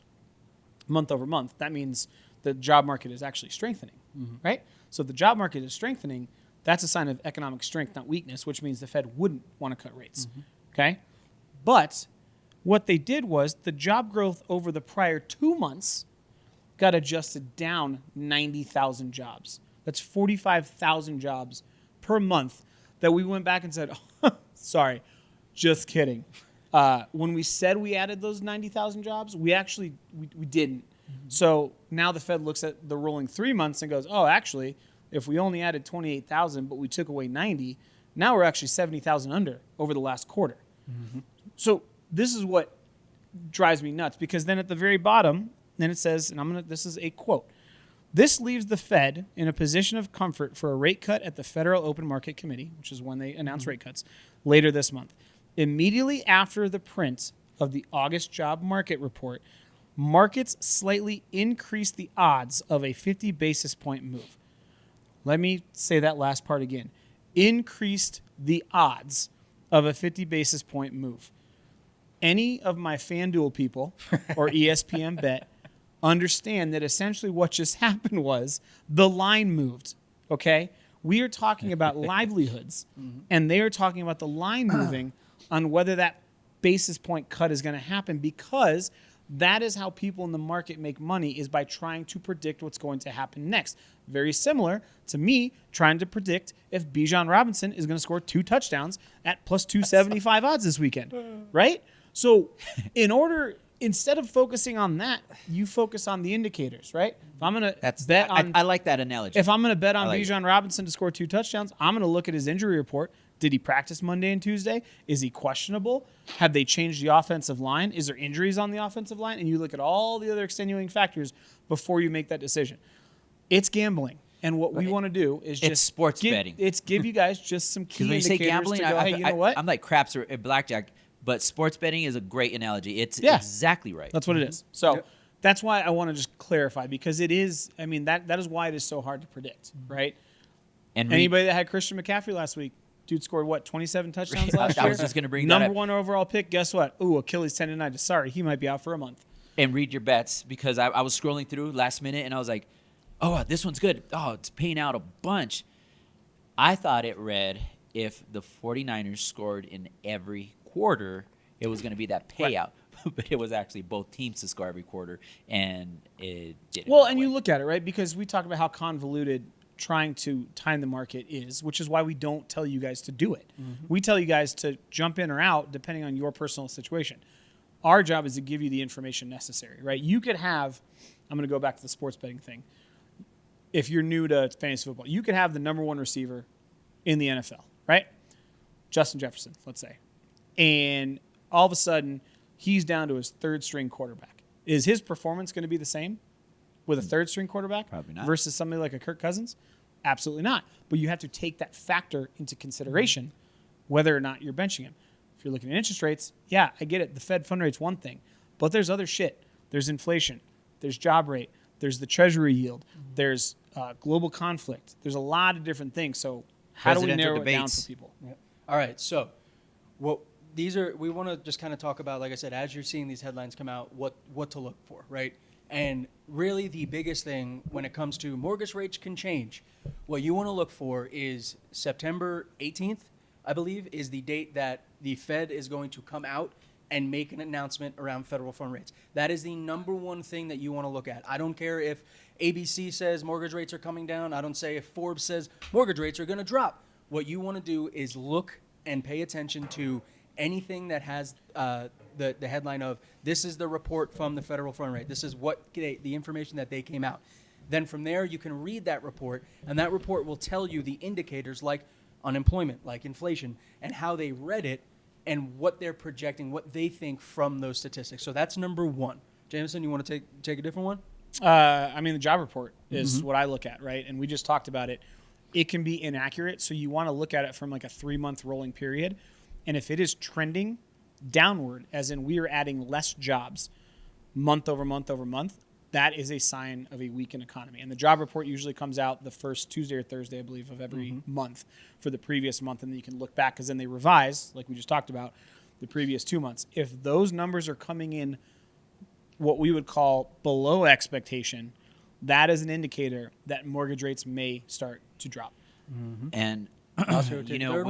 month over month, that means the job market is actually strengthening, right? So if the job market is strengthening, that's a sign of economic strength, not weakness, which means the Fed wouldn't want to cut rates, okay? But what they did was the job growth over the prior 2 months got adjusted down 90,000 jobs. That's 45,000 jobs per month that we went back and said, oh, sorry, just kidding. When we said we added those 90,000 jobs, we actually we didn't. So now the Fed looks at the rolling 3 months and goes, oh, actually, if we only added 28,000 but we took away 90, now we're actually 70,000 under over the last quarter. So this is what drives me nuts because then at the very bottom, then it says, and this is a quote, this leaves the Fed in a position of comfort for a rate cut at the Federal Open Market Committee, which is when they announce rate cuts, later this month. Immediately after the print of the August job market report, markets slightly increased the odds of a 50 basis point move. Let me say that last part again. Increased the odds of a 50 basis point move. Any of my FanDuel people or ESPN bet understand that essentially what just happened was the line moved, okay? We are talking about livelihoods, and they are talking about the line moving on whether that basis point cut is going to happen because that is how people in the market make money is by trying to predict what's going to happen next. Very similar to me trying to predict if Bijan Robinson is going to score 2 touchdowns at plus 275 odds this weekend, right? So instead of focusing on that, you focus on the indicators, right? If I'm going to bet on, I like that analogy. if I'm going to bet on like Bijan Robinson to score 2 touchdowns, I'm going to look at his injury report. Did he practice Monday and Tuesday? Is he questionable? Have they changed the offensive line? Is there injuries on the offensive line? And you look at all the other extenuating factors before you make that decision. It's gambling. And what we want to do is just sports betting. It's give you guys just some key Because when you indicators say gambling, to go, hey, you know what? I'm like craps or blackjack, but sports betting is a great analogy. It's Yeah. exactly right. That's what it is. So Yep. that's why I want to just clarify because it is, I mean, that is why it is so hard to predict, right? And Anybody that had Christian McCaffrey last week, dude scored what, 27 touchdowns last year? I was just going to bring that Number up. 1 overall pick. Guess what? Ooh, Achilles tendonitis. Sorry, he might be out for a month. And read your bets because I was scrolling through last minute and I was like, oh, this one's good. Oh, it's paying out a bunch. I thought it read if the 49ers scored in every quarter, it was going to be that payout. But it was actually both teams to score every quarter, and it didn't. Well, go and that you way. look at it, right? Because we talk about how convoluted trying to time the market is, which is why we don't tell you guys to do it. We tell you guys to jump in or out depending on your personal situation. Our job is to give you the information necessary, right? You could have, I'm going to go back to the sports betting thing. If you're new to fantasy football, you could have the number one receiver in the NFL, right? Justin Jefferson, let's say. And all of a sudden, he's down to his third string quarterback. Is his performance going to be the same with a third string quarterback Probably not. versus somebody like a Kirk Cousins? Absolutely not. But you have to take that factor into consideration whether or not you're benching him. If you're looking at interest rates, yeah, I get it. The Fed fund rate's one thing, but there's other shit. There's inflation. There's job rate. There's the treasury yield. There's global conflict. There's a lot of different things. So how do we Presidential narrow it down debates. for people? Yeah. All right. So, we want to just kind of talk about, like I said, as you're seeing these headlines come out, what to look for, right? And really, the biggest thing when it comes to mortgage rates can change. What you want to look for is September 18th, I believe, is the date that the Fed is going to come out and make an announcement around federal fund rates. That is the number one thing that you want to look at. I don't care if ABC says mortgage rates are coming down. I don't say if Forbes says mortgage rates are going to drop. What you want to do is look and pay attention to anything that has the headline of, this is the report from the federal fund rate. This is the information that they came out. Then from there, you can read that report, and that report will tell you the indicators like unemployment, like inflation, and how they read it, and what they're projecting, what they think from those statistics. So that's number one. Jameson, you want to take a different one? I mean, the job report is what I look at, right? And we just talked about it. It can be inaccurate, so you want to look at it from like a 3-month rolling period. And if it is trending downward, as in we are adding less jobs month over month over month, that is a sign of a weakened economy. And the job report usually comes out the first Tuesday or Thursday, I believe, of every month for the previous month. And then you can look back because then they revise, like we just talked about, the previous 2 months. If those numbers are coming in what we would call below expectation, that is an indicator that mortgage rates may start to drop. And Also, you know,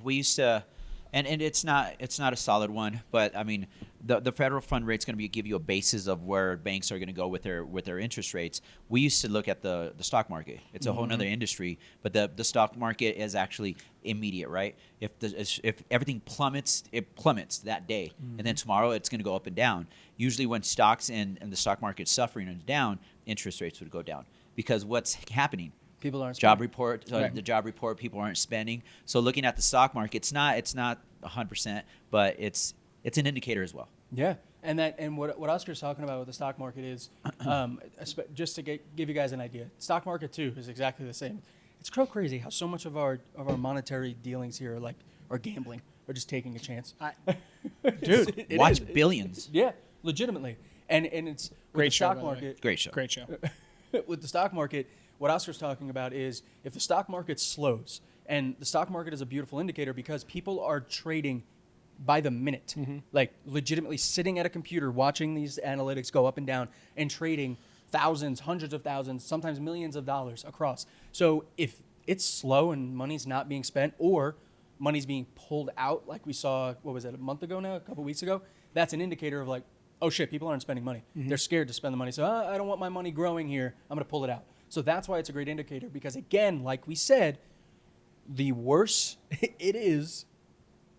we used to, and it's not a solid one, but I mean, the federal fund rate's going to give you a basis of where banks are going to go with their interest rates. We used to look at the stock market. It's a whole nother industry, but the stock market is actually immediate, right? If everything plummets, it plummets that day, and then tomorrow it's going to go up and down. Usually, when stocks and the stock market's suffering and down, interest rates would go down because what's happening? people aren't Job spending. report, Right. the job report, people aren't spending. So looking at the stock market, it's not 100%, but it's an indicator as well. Yeah, and what Oscar's talking about with the stock market is, just to give you guys an idea, stock market too is exactly the same. It's so crazy how so much of our monetary dealings here are gambling or just taking a chance. Dude, It Watch is. billions. Yeah, legitimately, and it's with Great the show, stock by the way. market. Great show. great show. With the stock market, what Oscar's talking about is if the stock market slows, and the stock market is a beautiful indicator because people are trading by the minute, like legitimately sitting at a computer watching these analytics go up and down and trading thousands, hundreds of thousands, sometimes millions of dollars across. So if it's slow and money's not being spent or money's being pulled out, like we saw, what was it, a month ago now, a couple weeks ago, that's an indicator of like, oh shit, people aren't spending money. They're scared to spend the money. So I don't want my money growing here. I'm going to pull it out. So that's why it's a great indicator because again, like we said, the worse it is,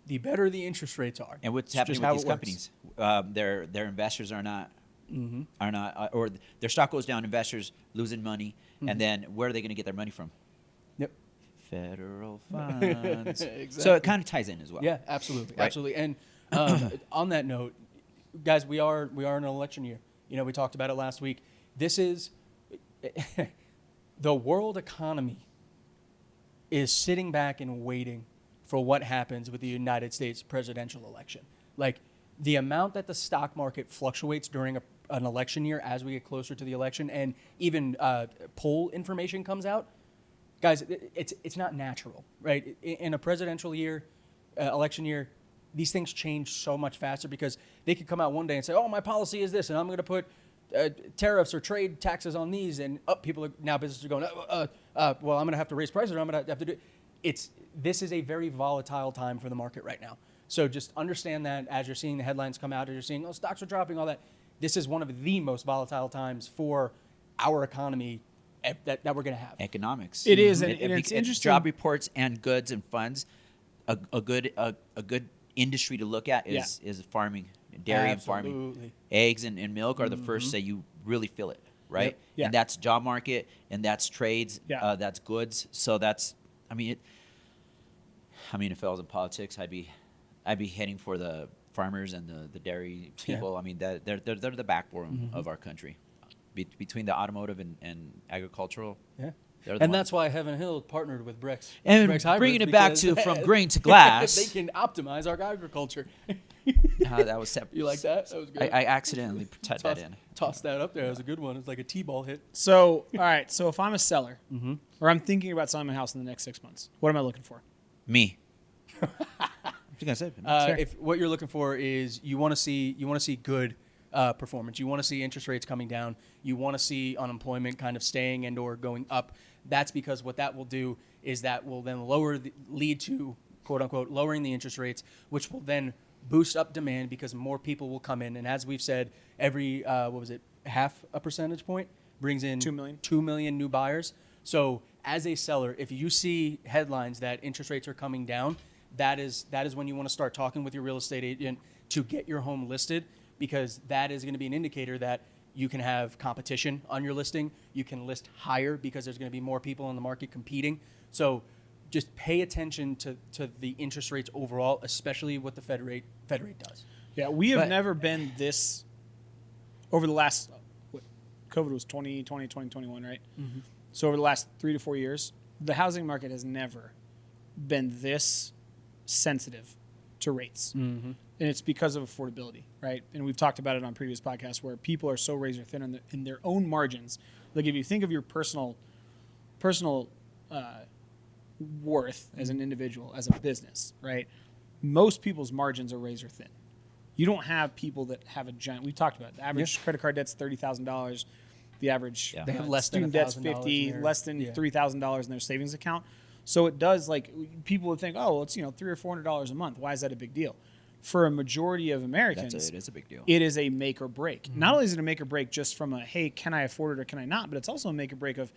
the better the interest rates are. And what's It's happening just with how these it works. companies? Their investors are not, or their stock goes down. Investors losing money, and then where are they going to get their money from? Yep. Federal funds. So Exactly. it kind of ties in as well. Yeah, absolutely, Right. absolutely. And on that note, guys, we are in an election year. You know, we talked about it last week. This is the world economy is sitting back and waiting for what happens with the United States presidential election. Like the amount that the stock market fluctuates during an election year as we get closer to the election, and even poll information comes out. Guys, it's not natural, right? In a presidential year, election year, these things change so much faster because they could come out one day and say, "Oh, my policy is this, and I'm going to put tariffs or trade taxes on these," and people are now businesses are going, "Well, I'm going to have to raise prices, or I'm going to have to do." This is a very volatile time for the market right now. So just understand that as you're seeing the headlines come out, as you're seeing, oh, stocks are dropping, all that. This is one of the most volatile times for our economy that we're going to have. Economics. It is, and it's interesting. Job reports and goods and funds. A good industry to look at is farming, dairy and farming. Absolutely. Eggs and milk are the first that you really feel it, right? Yep. Yeah. And that's job market, and that's trades, Yeah. that's goods. So that's, if I was in politics, I'd be heading for the farmers and the dairy people. Yeah. I mean, they're the backbone of our country. Between the automotive and agricultural. Yeah. They're the And ones. that's why Heaven Hill partnered with Brex. And Brex Hybrids, bringing it back because to from grain to glass. they can optimize our agriculture. That was separate. You like that? That was good. I accidentally typed that in. Toss that up there. That was a good one. It's like a T-ball hit. So, all right. So if I'm a seller Mm-hmm. or I'm thinking about selling my house in the next 6 months, what am I looking for? Me. You guys said Sure. If what you're looking for is you want to see good performance, you want to see interest rates coming down, you want to see unemployment kind of staying and or going up. That's because what that will do is that will then lead to quote unquote lowering the interest rates, which will then boost up demand because more people will come in. And as we've said, every half a percentage point brings in 2 million. 2 million new buyers. So as a seller, if you see headlines that interest rates are coming down, that is when you want to start talking with your real estate agent to get your home listed, because that is going to be an indicator that you can have competition on your listing. You can list higher because there's going to be more people in the market competing. So just pay attention to the interest rates overall, especially what the Fed rate does. Yeah, we have But- never been this over the last COVID was 2020, 2021, right? Mm-hmm. So over the last 3 to 4 years, the housing market has never been this sensitive to rates. Mm-hmm. And it's because of affordability, right? And we've talked about it on previous podcasts where people are so razor thin in their own margins. Like if you think of your personal worth as an individual, as a business, right? Most people's margins are razor thin. You don't have people that have a giant. We talked about it. The average credit card debt's $30,000. The average Yeah. They have less than student debt's $1,000 $50, in their- less than yeah. $3,000 in their savings account. So it does, like, people would think, oh, well, it's $300 or $400 a month. Why is that a big deal? For a majority of Americans, it is a big deal. it is a make or break. Not only is it a make or break just from a, hey, can I afford it or can I not? But it's also a make or break of,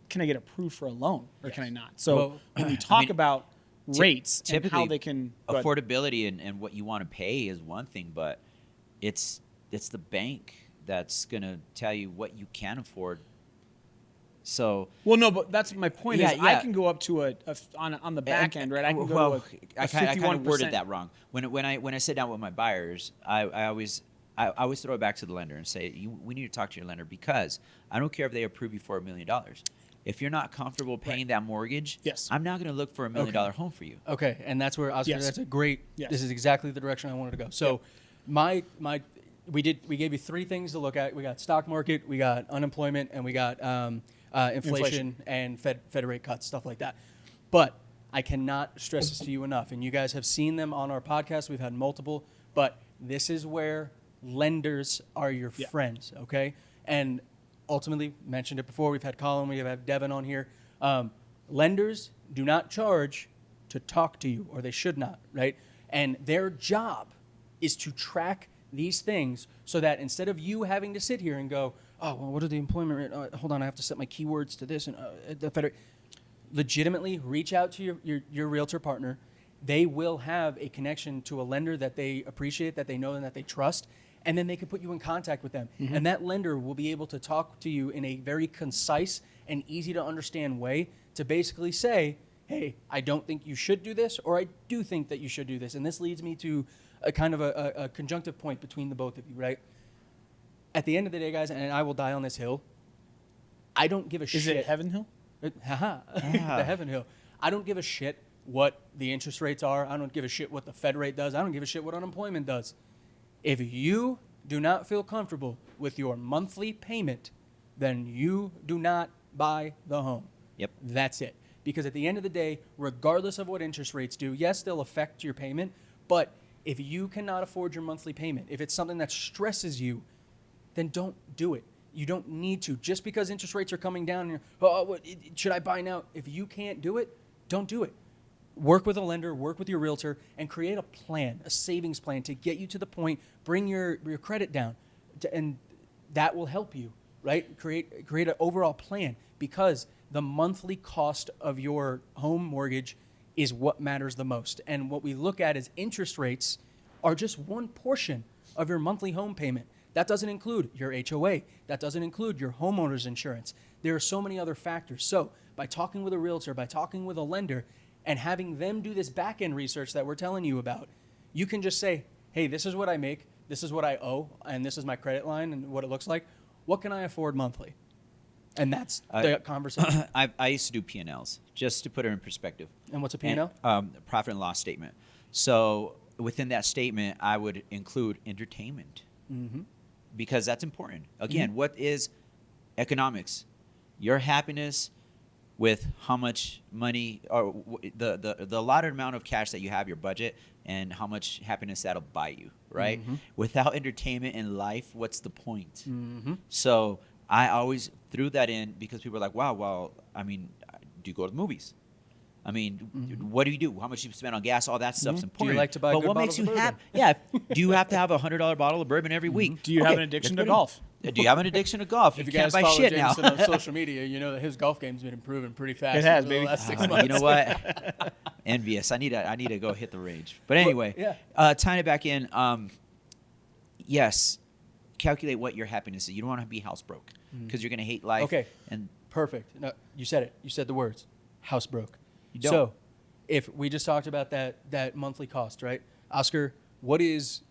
can I get approved for a loan or can I not? So Well, when we talk about rates and how typically, they can go ahead. affordability and what you want to pay is one thing, but it's the bank that's gonna tell you what you can afford. So Well, no, but that's my point. Yeah, Is I yeah. can go up to on the back end, right? I can go well, to a I kind 51%. of worded that wrong. When I sit down with my buyers, I always throw it back to the lender and say, we need to talk to your lender, because I don't care if they approve you for $1 million. If you're not comfortable paying that mortgage, Yes. I'm not going to look for $1 million home for you. Okay, and that's where Oscar. Yes. That's a great. Yes. This is exactly the direction I wanted to go. So, we gave you three things to look at. We got stock market, we got unemployment, and we got inflation and Fed rate cuts, stuff like that. But I cannot stress this to you enough, and you guys have seen them on our podcast. We've had multiple, but this is where lenders are your friends. Okay, and ultimately mentioned it before. We've had Colin, we have had Devin on here. Lenders do not charge to talk to you, or they should not, right? And their job is to track these things so that instead of you having to sit here and go, oh, well, what are the employment rate? Hold on, I have to set my keywords to this. And the federal, legitimately reach out to your realtor partner. They will have a connection to a lender that they appreciate, that they know, and that they trust. And then they can put you in contact with them. Mm-hmm. And that lender will be able to talk to you in a very concise and easy to understand way to basically say, hey, I don't think you should do this, or I do think that you should do this. And this leads me to a kind of a conjunctive point between the both of you, right? At the end of the day, guys, and I will die on this hill, I don't give a shit. Is it Heaven Hill? Haha, the Heaven Hill. I don't give a shit what the interest rates are. I don't give a shit what the Fed rate does. I don't give a shit what unemployment does. If you do not feel comfortable with your monthly payment, then you do not buy the home. Yep. That's it. Because at the end of the day, regardless of what interest rates do, yes, they'll affect your payment, but if you cannot afford your monthly payment, if it's something that stresses you, then don't do it. You don't need to. Just because interest rates are coming down, and you're, should I buy now? If you can't do it, don't do it. Work with a lender, work with your realtor, and create a plan, a savings plan to get you to the point, bring your credit down, and that will help you. right? Create an overall plan, because the monthly cost of your home mortgage is what matters the most. And what we look at is interest rates are just one portion of your monthly home payment. That doesn't include your HOA. That doesn't include your homeowner's insurance. There are so many other factors. So by talking with a realtor, by talking with a lender, and having them do this back-end research that we're telling you about, you can just say, hey, this is what I make, this is what I owe, and this is my credit line and what it looks like. What can I afford monthly? And that's the conversation. I used to do P&Ls, just to put it in perspective. And what's a P&L? Profit and loss statement. So within that statement, I would include entertainment. Mm-hmm. Because that's important. Again, what is economics? Your happiness with how much money, or the allotted amount of cash that you have, your budget, and how much happiness that'll buy you, right? Mm-hmm. Without entertainment in life, what's the point? Mm-hmm. So I always threw that in, because people are like, wow, well, I mean, do you go to the movies? I mean, what do you do? How much you spend on gas? All that stuff's important. Do you like to buy but good what makes bottles you of happy? bourbon? Yeah. Do you have to have a $100 bottle of bourbon every week? Do you have Okay, an addiction let's to put it in. golf? Do you have an addiction to golf? If you can't guys buy follow shit now. Jameson on social media, you know that his golf game's been improving pretty fast. It has, over baby. The last 6 months. You know what? Envious. I need to go hit the range. But anyway, yeah. tying it back in. Yes, calculate what your happiness is. You don't want to be house broke, because you're going to hate life. Okay. And Perfect. No, you said it. You said the words. House broke. You don't. So, if we just talked about that monthly cost, right? Oscar, what is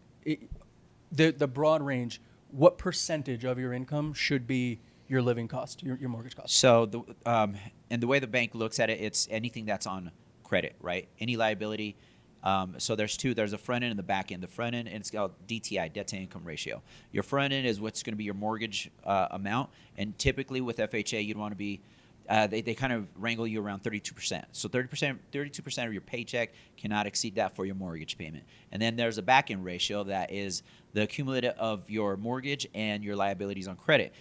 the broad range? What percentage of your income should be your living cost, your mortgage cost? So and the way the bank looks at it, it's anything that's on credit, right? Any liability. So there's two. There's a front end and the back end. The front end, and it's called DTI, debt to income ratio. Your front end is what's going to be your mortgage amount, and typically with FHA, you'd want to be. They kind of wrangle you around 32%. So 32% of your paycheck cannot exceed that for your mortgage payment. And then there's a back-end ratio that is the cumulative of your mortgage and your liabilities on credit.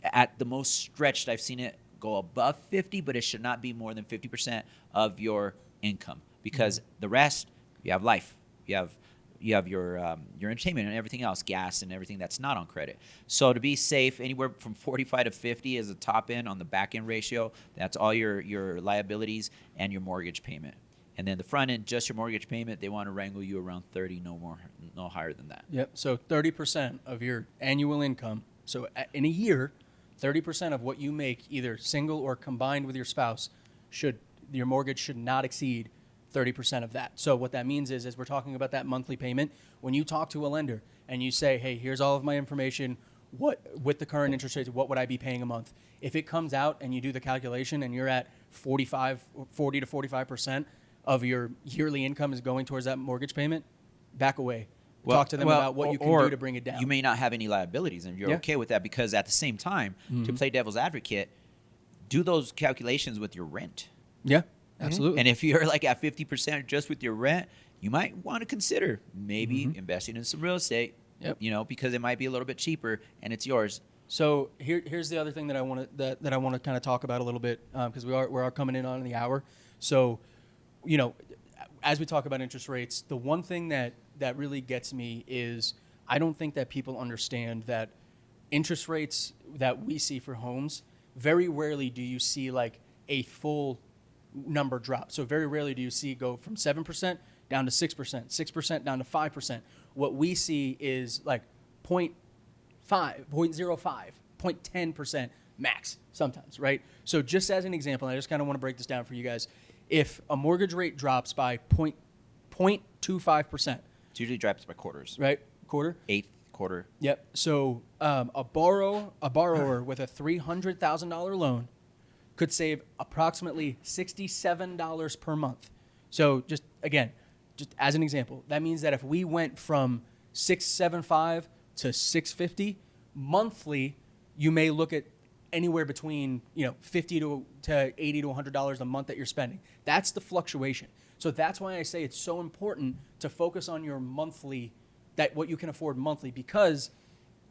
At the most stretched, I've seen it go above 50, but it should not be more than 50% of your income, because the rest, you have life, you have your entertainment and everything else, gas and everything that's not on credit. So to be safe, anywhere from 45 to 50 is the top end on the back end ratio. That's all your liabilities and your mortgage payment. And then the front end, just your mortgage payment, they want to wrangle you around 30, no higher than that. Yep. So 30% of your annual income. So in a year, 30% of what you make, either single or combined with your spouse, your mortgage should not exceed 30% of that. So what that means is, as we're talking about that monthly payment, when you talk to a lender and you say, hey, here's all of my information, what with the current interest rates, what would I be paying a month? If it comes out and you do the calculation and you're at 40 to 45% of your yearly income is going towards that mortgage payment, back away. Talk to them about what you can do to bring it down. You may not have any liabilities, and you're okay with that, because at the same time, to play devil's advocate, do those calculations with your rent. Yeah. Absolutely. And if you're like at 50% just with your rent, you might want to consider maybe investing in some real estate. Yep. Because it might be a little bit cheaper and it's yours. So here's the other thing that I want to kind of talk about a little bit, because we are coming in on the hour. So, as we talk about interest rates, the one thing that really gets me is I don't think that people understand that interest rates that we see for homes, very rarely do you see like a full number drop. So very rarely do you see go from 7% down to 6%, 6% down to 5%. What we see is like 0.5, 0.05, 0.10% max sometimes, right? So just as an example, I just kind of want to break this down for you guys. If a mortgage rate drops by 0.25%, It usually drops by quarters. right? Quarter? Eighth quarter. Yep. So a borrower with a $300,000 loan could save approximately $67 per month. So just as an example, that means that if we went from $675 to $650 monthly, you may look at anywhere between $50 to $80 to $100 a month that you're spending. That's the fluctuation. So that's why I say it's so important to focus on your monthly, that what you can afford monthly, because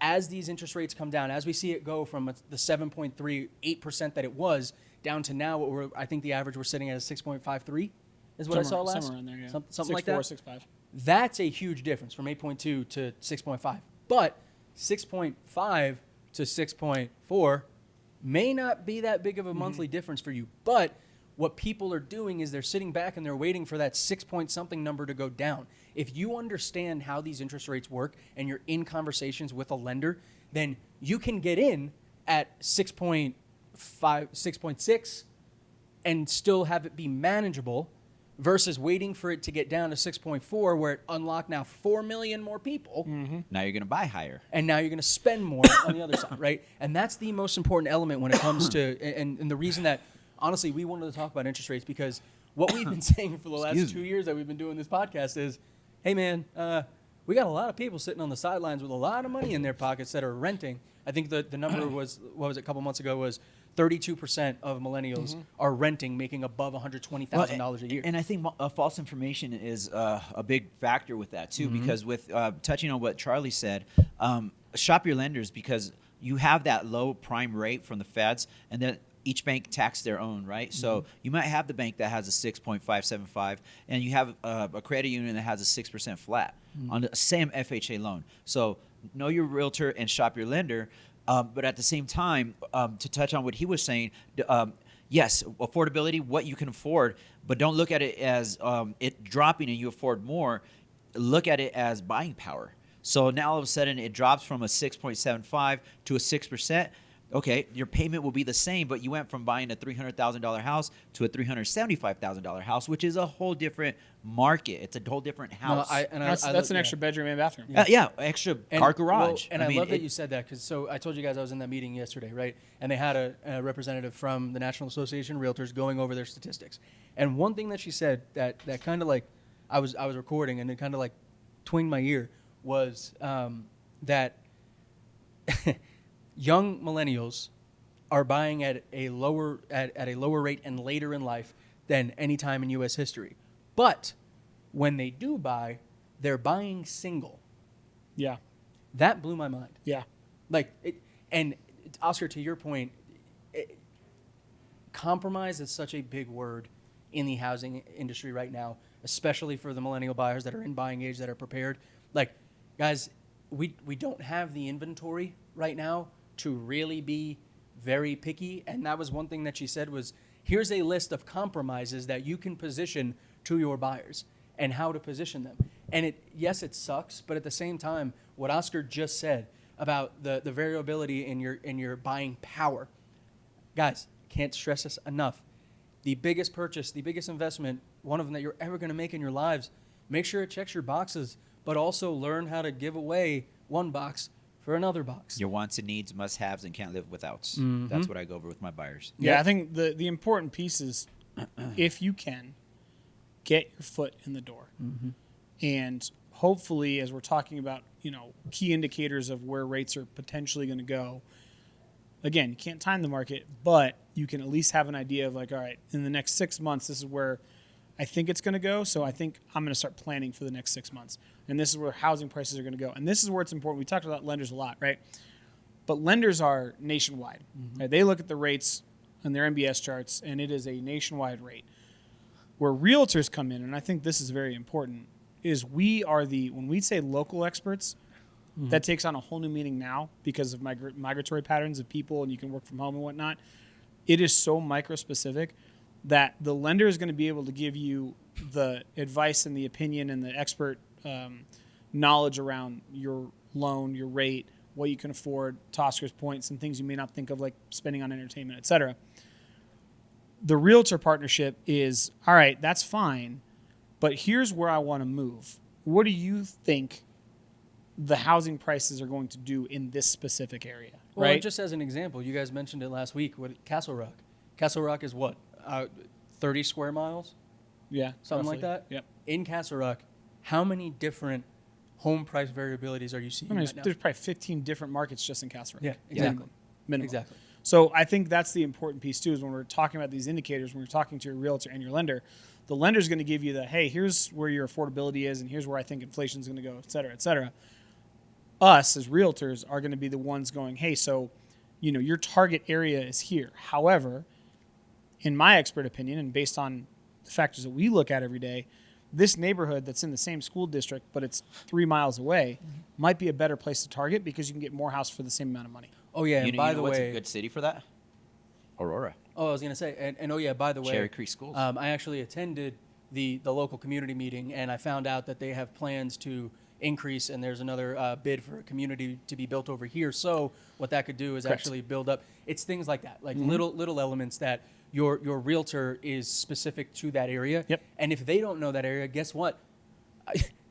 as these interest rates come down, as we see it go from the 7.38% that it was down to now, I think the average we're sitting at is 6.53 is what I saw last. Somewhere in there, yeah. Something like that. 6.5. That's a huge difference from 8.2 to 6.5. But 6.5 to 6.4 may not be that big of a monthly difference for you. But what people are doing is they're sitting back and they're waiting for that 6 point something number to go down. If you understand how these interest rates work and you're in conversations with a lender, then you can get in at 6.5, 6.6 and still have it be manageable versus waiting for it to get down to 6.4 where it unlocked now 4 million more people. Now you're going to buy higher. And now you're going to spend more on the other side, right? And that's the most important element when it comes to, and the reason that, honestly, we wanted to talk about interest rates because what we've been saying for the last 2 years that we've been doing this podcast is, hey, man, we got a lot of people sitting on the sidelines with a lot of money in their pockets that are renting. I think the number was, what was it, a couple months ago, was 32% of millennials are renting, making above $120,000 a year. And I think false information is a big factor with that, too, because with touching on what Charlie said, shop your lenders because you have that low prime rate from the feds, and then each bank tax their own, right? So you might have the bank that has a 6.575, and you have a credit union that has a 6% flat on the same FHA loan. So know your realtor and shop your lender. But at the same time, to touch on what he was saying, yes, affordability, what you can afford, but don't look at it as it dropping and you afford more. Look at it as buying power. So now all of a sudden it drops from a 6.75 to a 6%. Okay, your payment will be the same, but you went from buying a $300,000 house to a $375,000 house, which is a whole different market. It's a whole different house. That's an extra bedroom and bathroom. Extra car garage. Well, I love that you said that because I told you guys I was in that meeting yesterday, right? And they had a representative from the National Association of Realtors going over their statistics. And one thing that she said that kind of like I was recording and it kind of like twinged my ear was that young millennials are buying at a lower rate and later in life than any time in U.S. history. But when they do buy, they're buying single. Yeah. That blew my mind. Yeah. And Oscar, to your point, compromise is such a big word in the housing industry right now, especially for the millennial buyers that are in buying age that are prepared. Like, guys, we don't have the inventory right now to really be very picky. And that was one thing that she said was, here's a list of compromises that you can position to your buyers and how to position them. And yes, it sucks, but at the same time, what Oscar just said about the variability in your buying power, guys, can't stress this enough. The biggest purchase, the biggest investment, one of them that you're ever going to make in your lives, make sure it checks your boxes, but also learn how to give away one box for another box. Your wants and needs, must-haves, and can't live withouts. That's what I go over with my buyers. Yeah, I think the important piece is if you can, get your foot in the door. And hopefully, as we're talking about, key indicators of where rates are potentially going to go, again, you can't time the market, but you can at least have an idea of like, all right, in the next 6 months, this is where I think it's going to go. So I think I'm going to start planning for the next 6 months. And this is where housing prices are going to go. And this is where it's important. We talked about lenders a lot, right? But lenders are nationwide. Right? They look at the rates on their MBS charts, and it is a nationwide rate. Where realtors come in, and I think this is very important, is when we say local experts, that takes on a whole new meaning now because of migratory patterns of people, and you can work from home and whatnot. It is so micro-specific that the lender is going to be able to give you the advice and the opinion and the expert knowledge around your loan, your rate, what you can afford, to Oscar's points, and things you may not think of, like spending on entertainment, et cetera. The realtor partnership is, all right, that's fine, but here's where I want to move. What do you think the housing prices are going to do in this specific area? Well, right? just as an example, you guys mentioned it last week with Castle Rock. Castle Rock is what? 30 square miles? Yeah. Something roughly. like that? Yep. In Castle Rock, how many different home price variabilities are you seeing right now? There's probably 15 different markets just in Castle Rock. Yeah, exactly. Minimum. Exactly. So I think that's the important piece too, is when we're talking about these indicators, when we're talking to your realtor and your lender, the lender's going to give you hey, here's where your affordability is, and here's where I think inflation's going to go, et cetera, et cetera. Us as realtors are going to be the ones going, hey, so, your target area is here. However, in my expert opinion, and based on the factors that we look at every day, this neighborhood that's in the same school district, but it's 3 miles away, might be a better place to target because you can get more house for the same amount of money. Oh yeah, You and know, by you know the what's way, a good city for that? Aurora. oh, I was gonna say, and oh yeah, by the way, Cherry Creek Schools. I actually attended the local community meeting, and I found out that they have plans to increase, and there's another bid for a community to be built over here. So what that could do is Correct. actually build up. It's things like that, like little elements that your realtor is specific to that area. Yep. And if they don't know that area, guess what?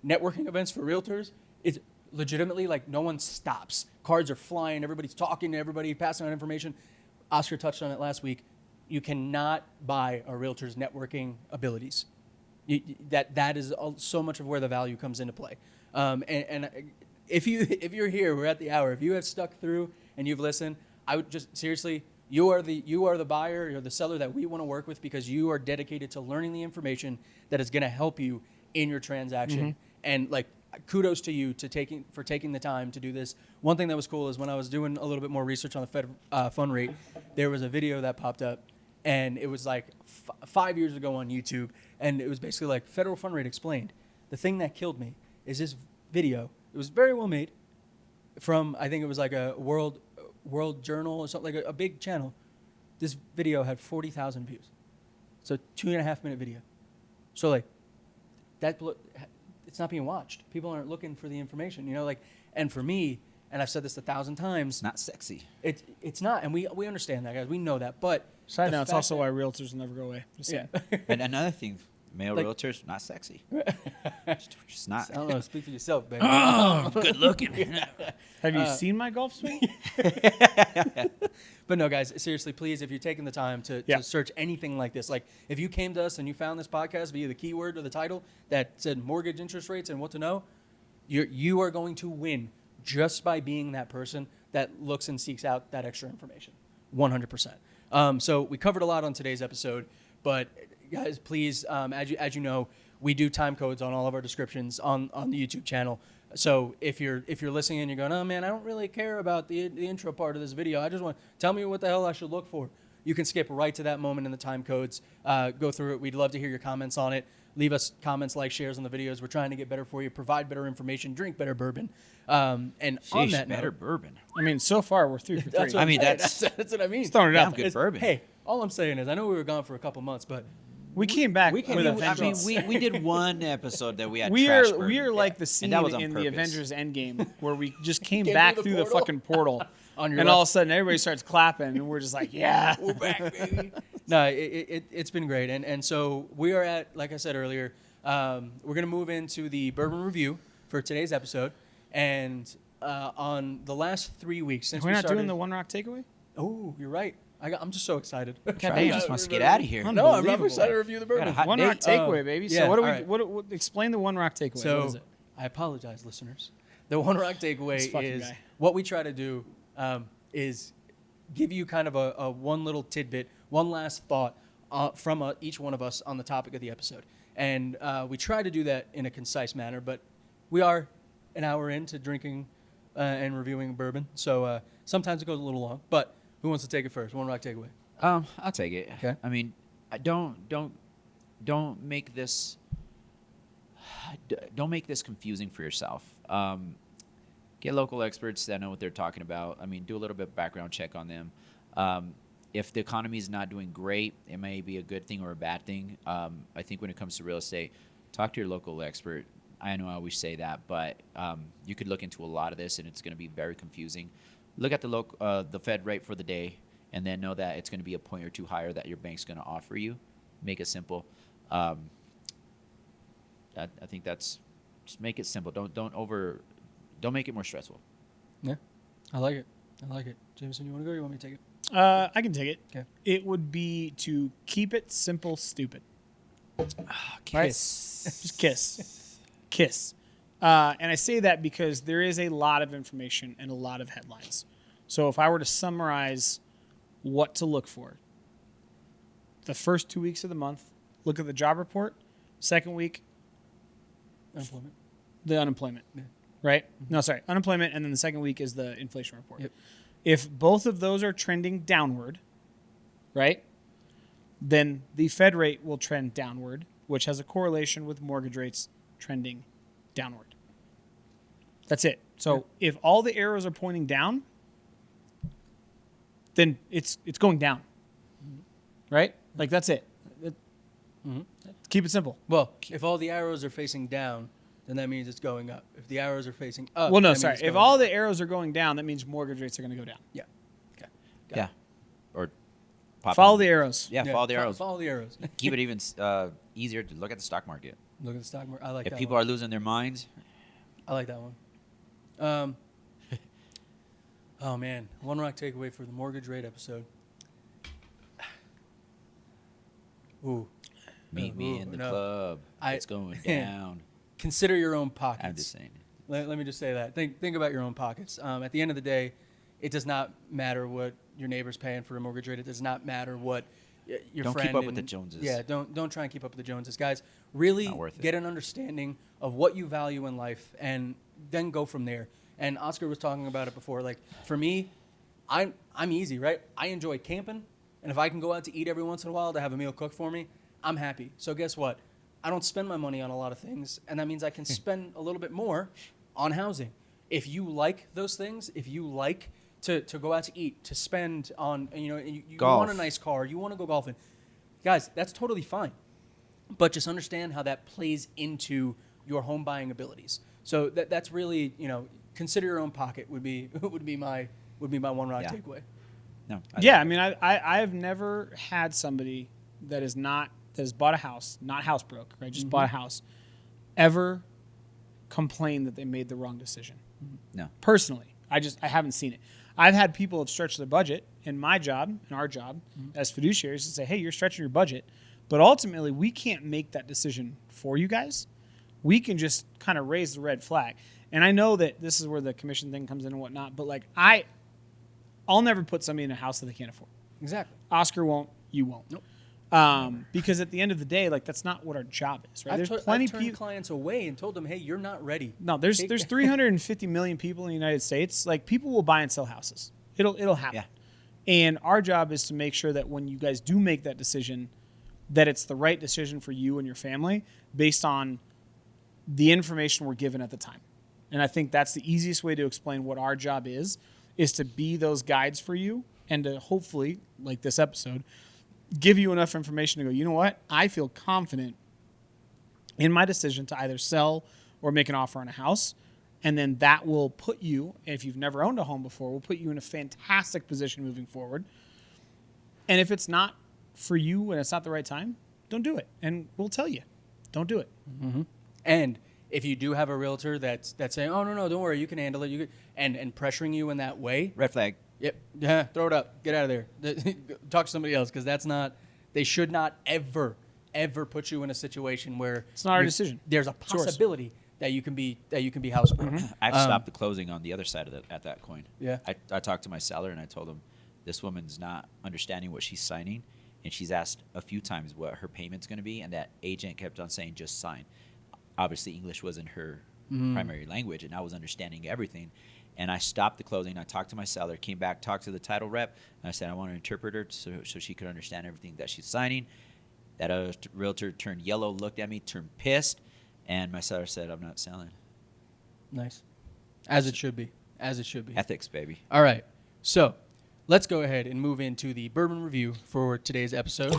Networking events for realtors is legitimately like no one stops. Cards are flying, everybody's talking to everybody, passing on information. Oscar touched on it last week. You cannot buy a realtor's networking abilities. That is so much of where the value comes into play. And if you're here, we're at the hour. If you have stuck through and you've listened, I would just seriously, you are the buyer, you're the seller that we want to work with because you are dedicated to learning the information that is going to help you in your transaction. And like, kudos to you for taking the time to do this. One thing that was cool is when I was doing a little bit more research on the Fed fund rate, there was a video that popped up, and it was like 5 years ago on YouTube, and it was basically like federal fund rate explained. The thing that killed me is this video. It was very well made from, I think it was like a World Journal or something, like a big channel. This video had 40,000 views. So 2.5 minute video. So like it's not being watched. People aren't looking for the information, like, and for me, and I've said this 1,000 times, It's not sexy. it's not, and we understand that, guys. We know that, but Side the note, it's fact also that- why realtors will never go away. Just saying. And another thing, male Like- realtors, not sexy. Just not. I don't know. Speak for yourself, baby. Oh, good looking. Have you seen my golf swing? But no, guys, seriously, please, if you're taking the time to search anything like this, like if you came to us and you found this podcast via the keyword or the title that said mortgage interest rates and what to know, you are going to win just by being that person that looks and seeks out that extra information. 100%. So we covered a lot on today's episode, but guys, please, as you know, we do time codes on all of our descriptions on the YouTube channel. So if you're listening and you're going, oh man, I don't really care about the intro part of this video. I just want tell me what the hell I should look for. You can skip right to that moment in the time codes. Go through it. We'd love to hear your comments on it. Leave us comments, like, shares on the videos. We're trying to get better for you, provide better information, drink better bourbon. And on Sheesh, that better note, bourbon. I mean, so far we're 3 for 3. that's what I mean, I'm saying. that's- that's what I mean. Just throwing it out Damn there. good bourbon. Hey, all I'm saying is I know we were gone for a couple months, but We came back with a I mean, vengeance. we did one episode that we had We trash are bourbon. we are like the And scene that was on in the purpose. Avengers Endgame where we just came Came back through the through the portal. fucking portal, On your and all of left. a sudden everybody starts clapping, and we're just like, yeah. we're back, baby. No, it's been great. And so we are at, like I said earlier, we're going to move into the bourbon review for today's episode. And on the last 3 weeks since We're we not started. doing the One Rock takeaway. Oh, you're right. I'm just so excited. damn. Just wants to get out of here. No, I'm Unbelievable. excited to review the bourbon. Got a hot One date. Rock takeaway, baby. yeah, So what do we? all right. What explain the One Rock takeaway? So what is it? I apologize, listeners. The One Rock This takeaway fucking is guy. what we try to do is give you kind of a one little tidbit, one last thought from each one of us on the topic of the episode. And we try to do that in a concise manner, but we are an hour into drinking and reviewing bourbon. So sometimes it goes a little long, but who wants to take it first? One Rock takeaway. I'll take it. Okay. I mean, don't make this confusing for yourself. Get local experts that know what they're talking about. I mean, do a little bit of background check on them. If the economy is not doing great, it may be a good thing or a bad thing. I think when it comes to real estate, talk to your local expert. I know I always say that, but you could look into a lot of this, and it's going to be very confusing. Look at the Fed rate for the day, and then know that it's going to be a point or two higher that your bank's going to offer you. Make it simple. I think that's just make it simple. Don't make it more stressful. Yeah, I like it. Jameson, you want to go or you want me to take it? I can take it. Okay. It would be to keep it simple, stupid. Right? Just kiss. And I say that because there is a lot of information and a lot of headlines. So if I were to summarize what to look for, the first 2 weeks of the month, look at the job report. Second week, Unemployment. the unemployment. Yeah. Right? No, sorry. Unemployment, and then the second week is the inflation report. Yep. If both of those are trending downward, right, then the Fed rate will trend downward, which has a correlation with mortgage rates trending downward. That's it. So if all the arrows are pointing down, then it's going down, right? Like that's it. Keep it simple. Well, if all the arrows are facing down, then that means it's going up. If the arrows are facing up, Well, no, that means sorry. it's If going all down. the arrows are going down, that means mortgage rates are going to go down. Yeah. Okay. Got Yeah. it. Or pop Follow in. the arrows. Yeah, follow the arrows. Follow the arrows. Keep it even easier to look at the stock market. Look at the stock market. I like If that people one. are losing their minds, I like that one. Oh man, one rock takeaway for the mortgage rate episode. Ooh. meet me in the no. club. It's going down. Consider your own pockets. I'm just saying. Let me just say that. Think about your own pockets. At the end of the day, it does not matter what your neighbor's paying for a mortgage rate. It does not matter what your Don't friend. keep up with the Joneses. Yeah, don't try and keep up with the Joneses, guys. Really Not worth it. get an understanding of what you value in life, and then go from there. And Oscar was talking about it before. Like for me, I'm easy, right? I enjoy camping, and if I can go out to eat every once in a while to have a meal cooked for me, I'm happy. So guess what? I don't spend my money on a lot of things, and that means I can spend a little bit more on housing. If you like those things, if you like to go out to eat, to spend on, you Golf. want a nice car, you want to go golfing, guys, that's totally fine. But just understand how that plays into your home buying abilities. So that's really, consider your own pocket would be my one rock Yeah. takeaway. No. Yeah, I mean, I've never had somebody that has bought a house, not house broke, right? Just bought a house, ever complain that they made the wrong decision. No. Personally, I haven't seen it. I've had people have stretched their budget in my job, in our job as fiduciaries, to say, hey, you're stretching your budget. But ultimately, we can't make that decision for you guys. We can just kind of raise the red flag. And I know that this is where the commission thing comes in and whatnot, but like I'll never put somebody in a house that they can't afford. Exactly. Oscar won't, you won't. Nope. Because at the end of the day, like that's not what our job is, right? There's plenty I've of turned people. clients away and told them, hey, you're not ready. No, there's 350 million people in the United States. Like people will buy and sell houses. It'll happen. Yeah. And our job is to make sure that when you guys do make that decision, that it's the right decision for you and your family based on the information we're given at the time. And I think that's the easiest way to explain what our job is to be those guides for you and to hopefully, like this episode, give you enough information to go, you know what? I feel confident in my decision to either sell or make an offer on a house. And then that will put you, if you've never owned a home before, will put you in a fantastic position moving forward. And if it's not for you and it's not the right time, don't do it. And we'll tell you, don't do it. Mm-hmm. And if you do have a realtor that's saying, oh, no, don't worry, you can handle it, and pressuring you in that way, Red flag. yep, yeah, throw it up, get out of there, talk to somebody else, because they should not ever put you in a situation where It's not our decision. There's a yours. possibility that you can be housebroken. I've stopped the closing on the other side of at that coin. Yeah. I talked to my seller and I told him this woman's not understanding what she's signing, and she's asked a few times what her payment's going to be, and that agent kept on saying just sign. Obviously, English wasn't her primary language, and I was understanding everything. And I stopped the closing. I talked to my seller, came back, talked to the title rep, and I said I want an interpreter so she could understand everything that she's signing. That other realtor turned yellow, looked at me, turned pissed, and my seller said, I'm not selling. Nice, as it should be, Ethics, baby. All right, so let's go ahead and move into the bourbon review for today's episode.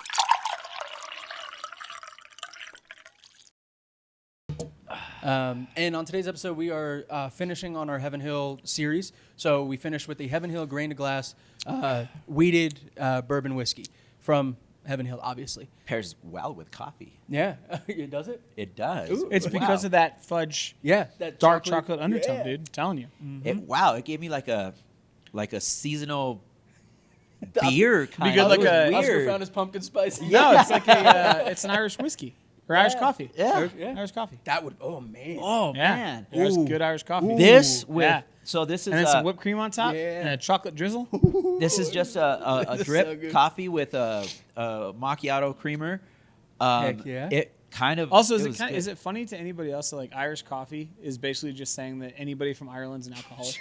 And on today's episode, we are finishing on our Heaven Hill series. So we finished with the Heaven Hill grain to glass wheated bourbon whiskey from Heaven Hill, obviously. Pairs well with coffee. Yeah, it does it. It does. Ooh. It's because of that fudge, Yeah, that dark chocolate undertone, yeah. dude. I'm telling you. It gave me like a seasonal beer kind good of. like It was a- Oscar weird. found his pumpkin spice. No, it's like it's an Irish whiskey or Irish coffee. Yeah. Irish coffee. That would. Oh man. Oh Yeah, man. There's Ooh. good Irish coffee. This with Yeah. so this is and then some whipped cream on top Yeah. and a chocolate drizzle. this is just a This is drip so good. coffee with a macchiato creamer. Heck yeah. kind of. Also, was good. is it funny to anybody else that like Irish coffee is basically just saying that anybody from Ireland's an alcoholic?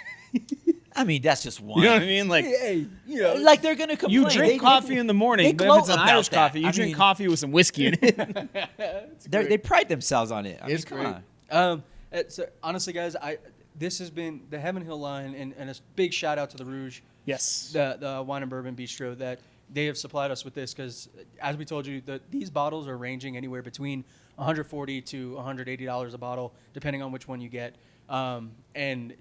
I mean, that's just one. You know what I mean? Like, Hey, you know, Like they're gonna complain. you drink coffee in the morning, they but if gloat it's an about Irish that. coffee, you I drink mean- coffee with some whiskey in it. They pride themselves on it. I mean, it's come great. on. So honestly, guys, this has been the Heaven Hill line, and a big shout out to the Rouge, Yes. the wine and bourbon bistro, that they have supplied us with this, because as we told you, these bottles are ranging anywhere between $140 to $180 a bottle, depending on which one you get. And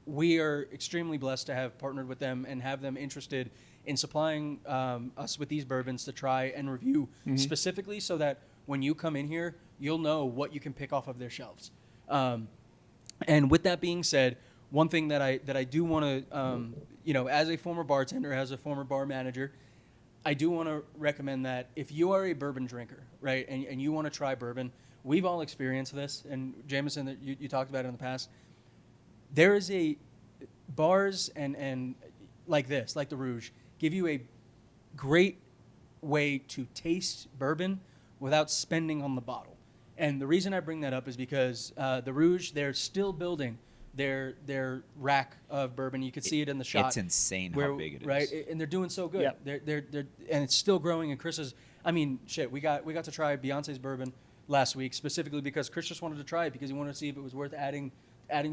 we are extremely blessed to have partnered with them and have them interested in supplying us with these bourbons to try and review specifically, so that when you come in here, you'll know what you can pick off of their shelves. And with that being said, one thing that I do want to, as a former bartender, as a former bar manager, I do want to recommend that if you are a bourbon drinker, right, and you want to try bourbon, we've all experienced this, and Jameson, that you talked about it in the past. There is bars and like this, like the Rouge, give you a great way to taste bourbon without spending on the bottle. And the reason I bring that up is because the Rouge, they're still building their rack of bourbon. You could see it in the shot. It's insane how big it is. Right, and they're doing so good. Yep. They're and it's still growing. And Chris is, I mean, shit. We got to try Beyonce's bourbon last week, specifically because Chris just wanted to try it, because he wanted to see if it was worth adding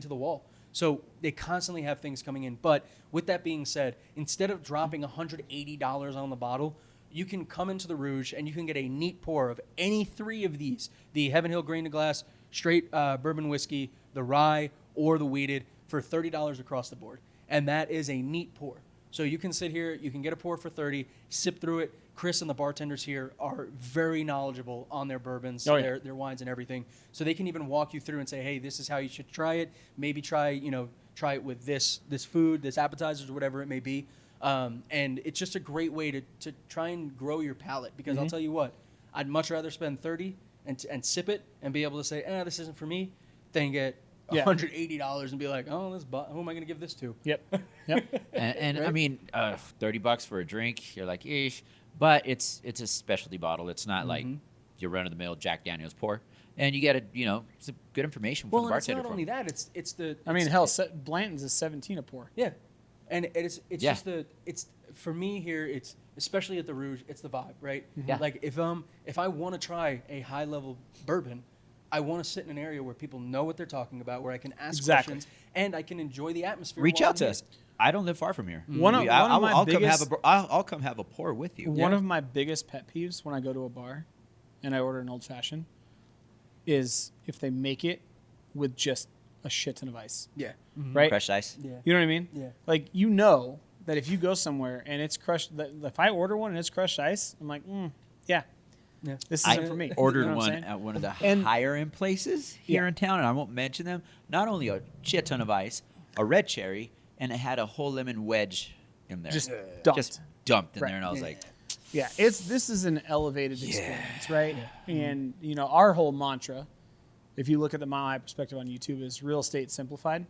to the wall. So they constantly have things coming in. But with that being said, instead of dropping $180 on the bottle, you can come into the Rouge and you can get a neat pour of any three of these: the Heaven Hill Grain to Glass Straight Bourbon Whiskey, the Rye, or the Wheated, for $30 across the board. And that is a neat pour. So you can sit here, you can get a pour for $30, sip through it. Chris and the bartenders here are very knowledgeable on their bourbons, their wines and everything. So they can even walk you through and say, hey, this is how you should try it. Maybe try it with this food, this appetizers, or whatever it may be. And it's just a great way to try and grow your palate, because I'll tell you what, I'd much rather spend $30 and sip it and be able to say, this isn't for me, than get $180 and be like, who am I going to give this to? Yep. And Right? I mean, $30 for a drink, you're like, ish. But it's a specialty bottle. It's not like your run-of-the-mill Jack Daniel's pour. And you get it's a good information for the Well, and it's bartender. not only that, it's the... I mean, it's- hell, Blanton's is 17 a pour. Yeah, and it's Yeah. just it's for me here. It's especially at the Rouge. It's the vibe, right? Yeah. Like if I want to try a high level bourbon, I want to sit in an area where people know what they're talking about, where I can ask Exactly. questions and I can enjoy the atmosphere. Reach while out to I'm us. here. I don't live far from here. I'll Come have a pour with you. One of my biggest pet peeves when I go to a bar and I order an old fashioned is if they make it with just a shit ton of ice. Yeah. Right? Crushed ice. Yeah. You know what I mean? Yeah. Like, that if you go somewhere and it's crushed, that if I order one and it's crushed ice, I'm like, yeah, Yeah. this I isn't for me. ordered You know what I'm one saying? at one of the And- higher end places here Yeah. in town, and I won't mention them. Not only a shit ton of ice, a red cherry, and it had a whole lemon wedge in there. Just dumped. Just dumped in Right. there, and I was Yeah. like, Yeah, this is an elevated experience, right? And our whole mantra, if you look at the Mile High Perspective on YouTube, is real estate simplified,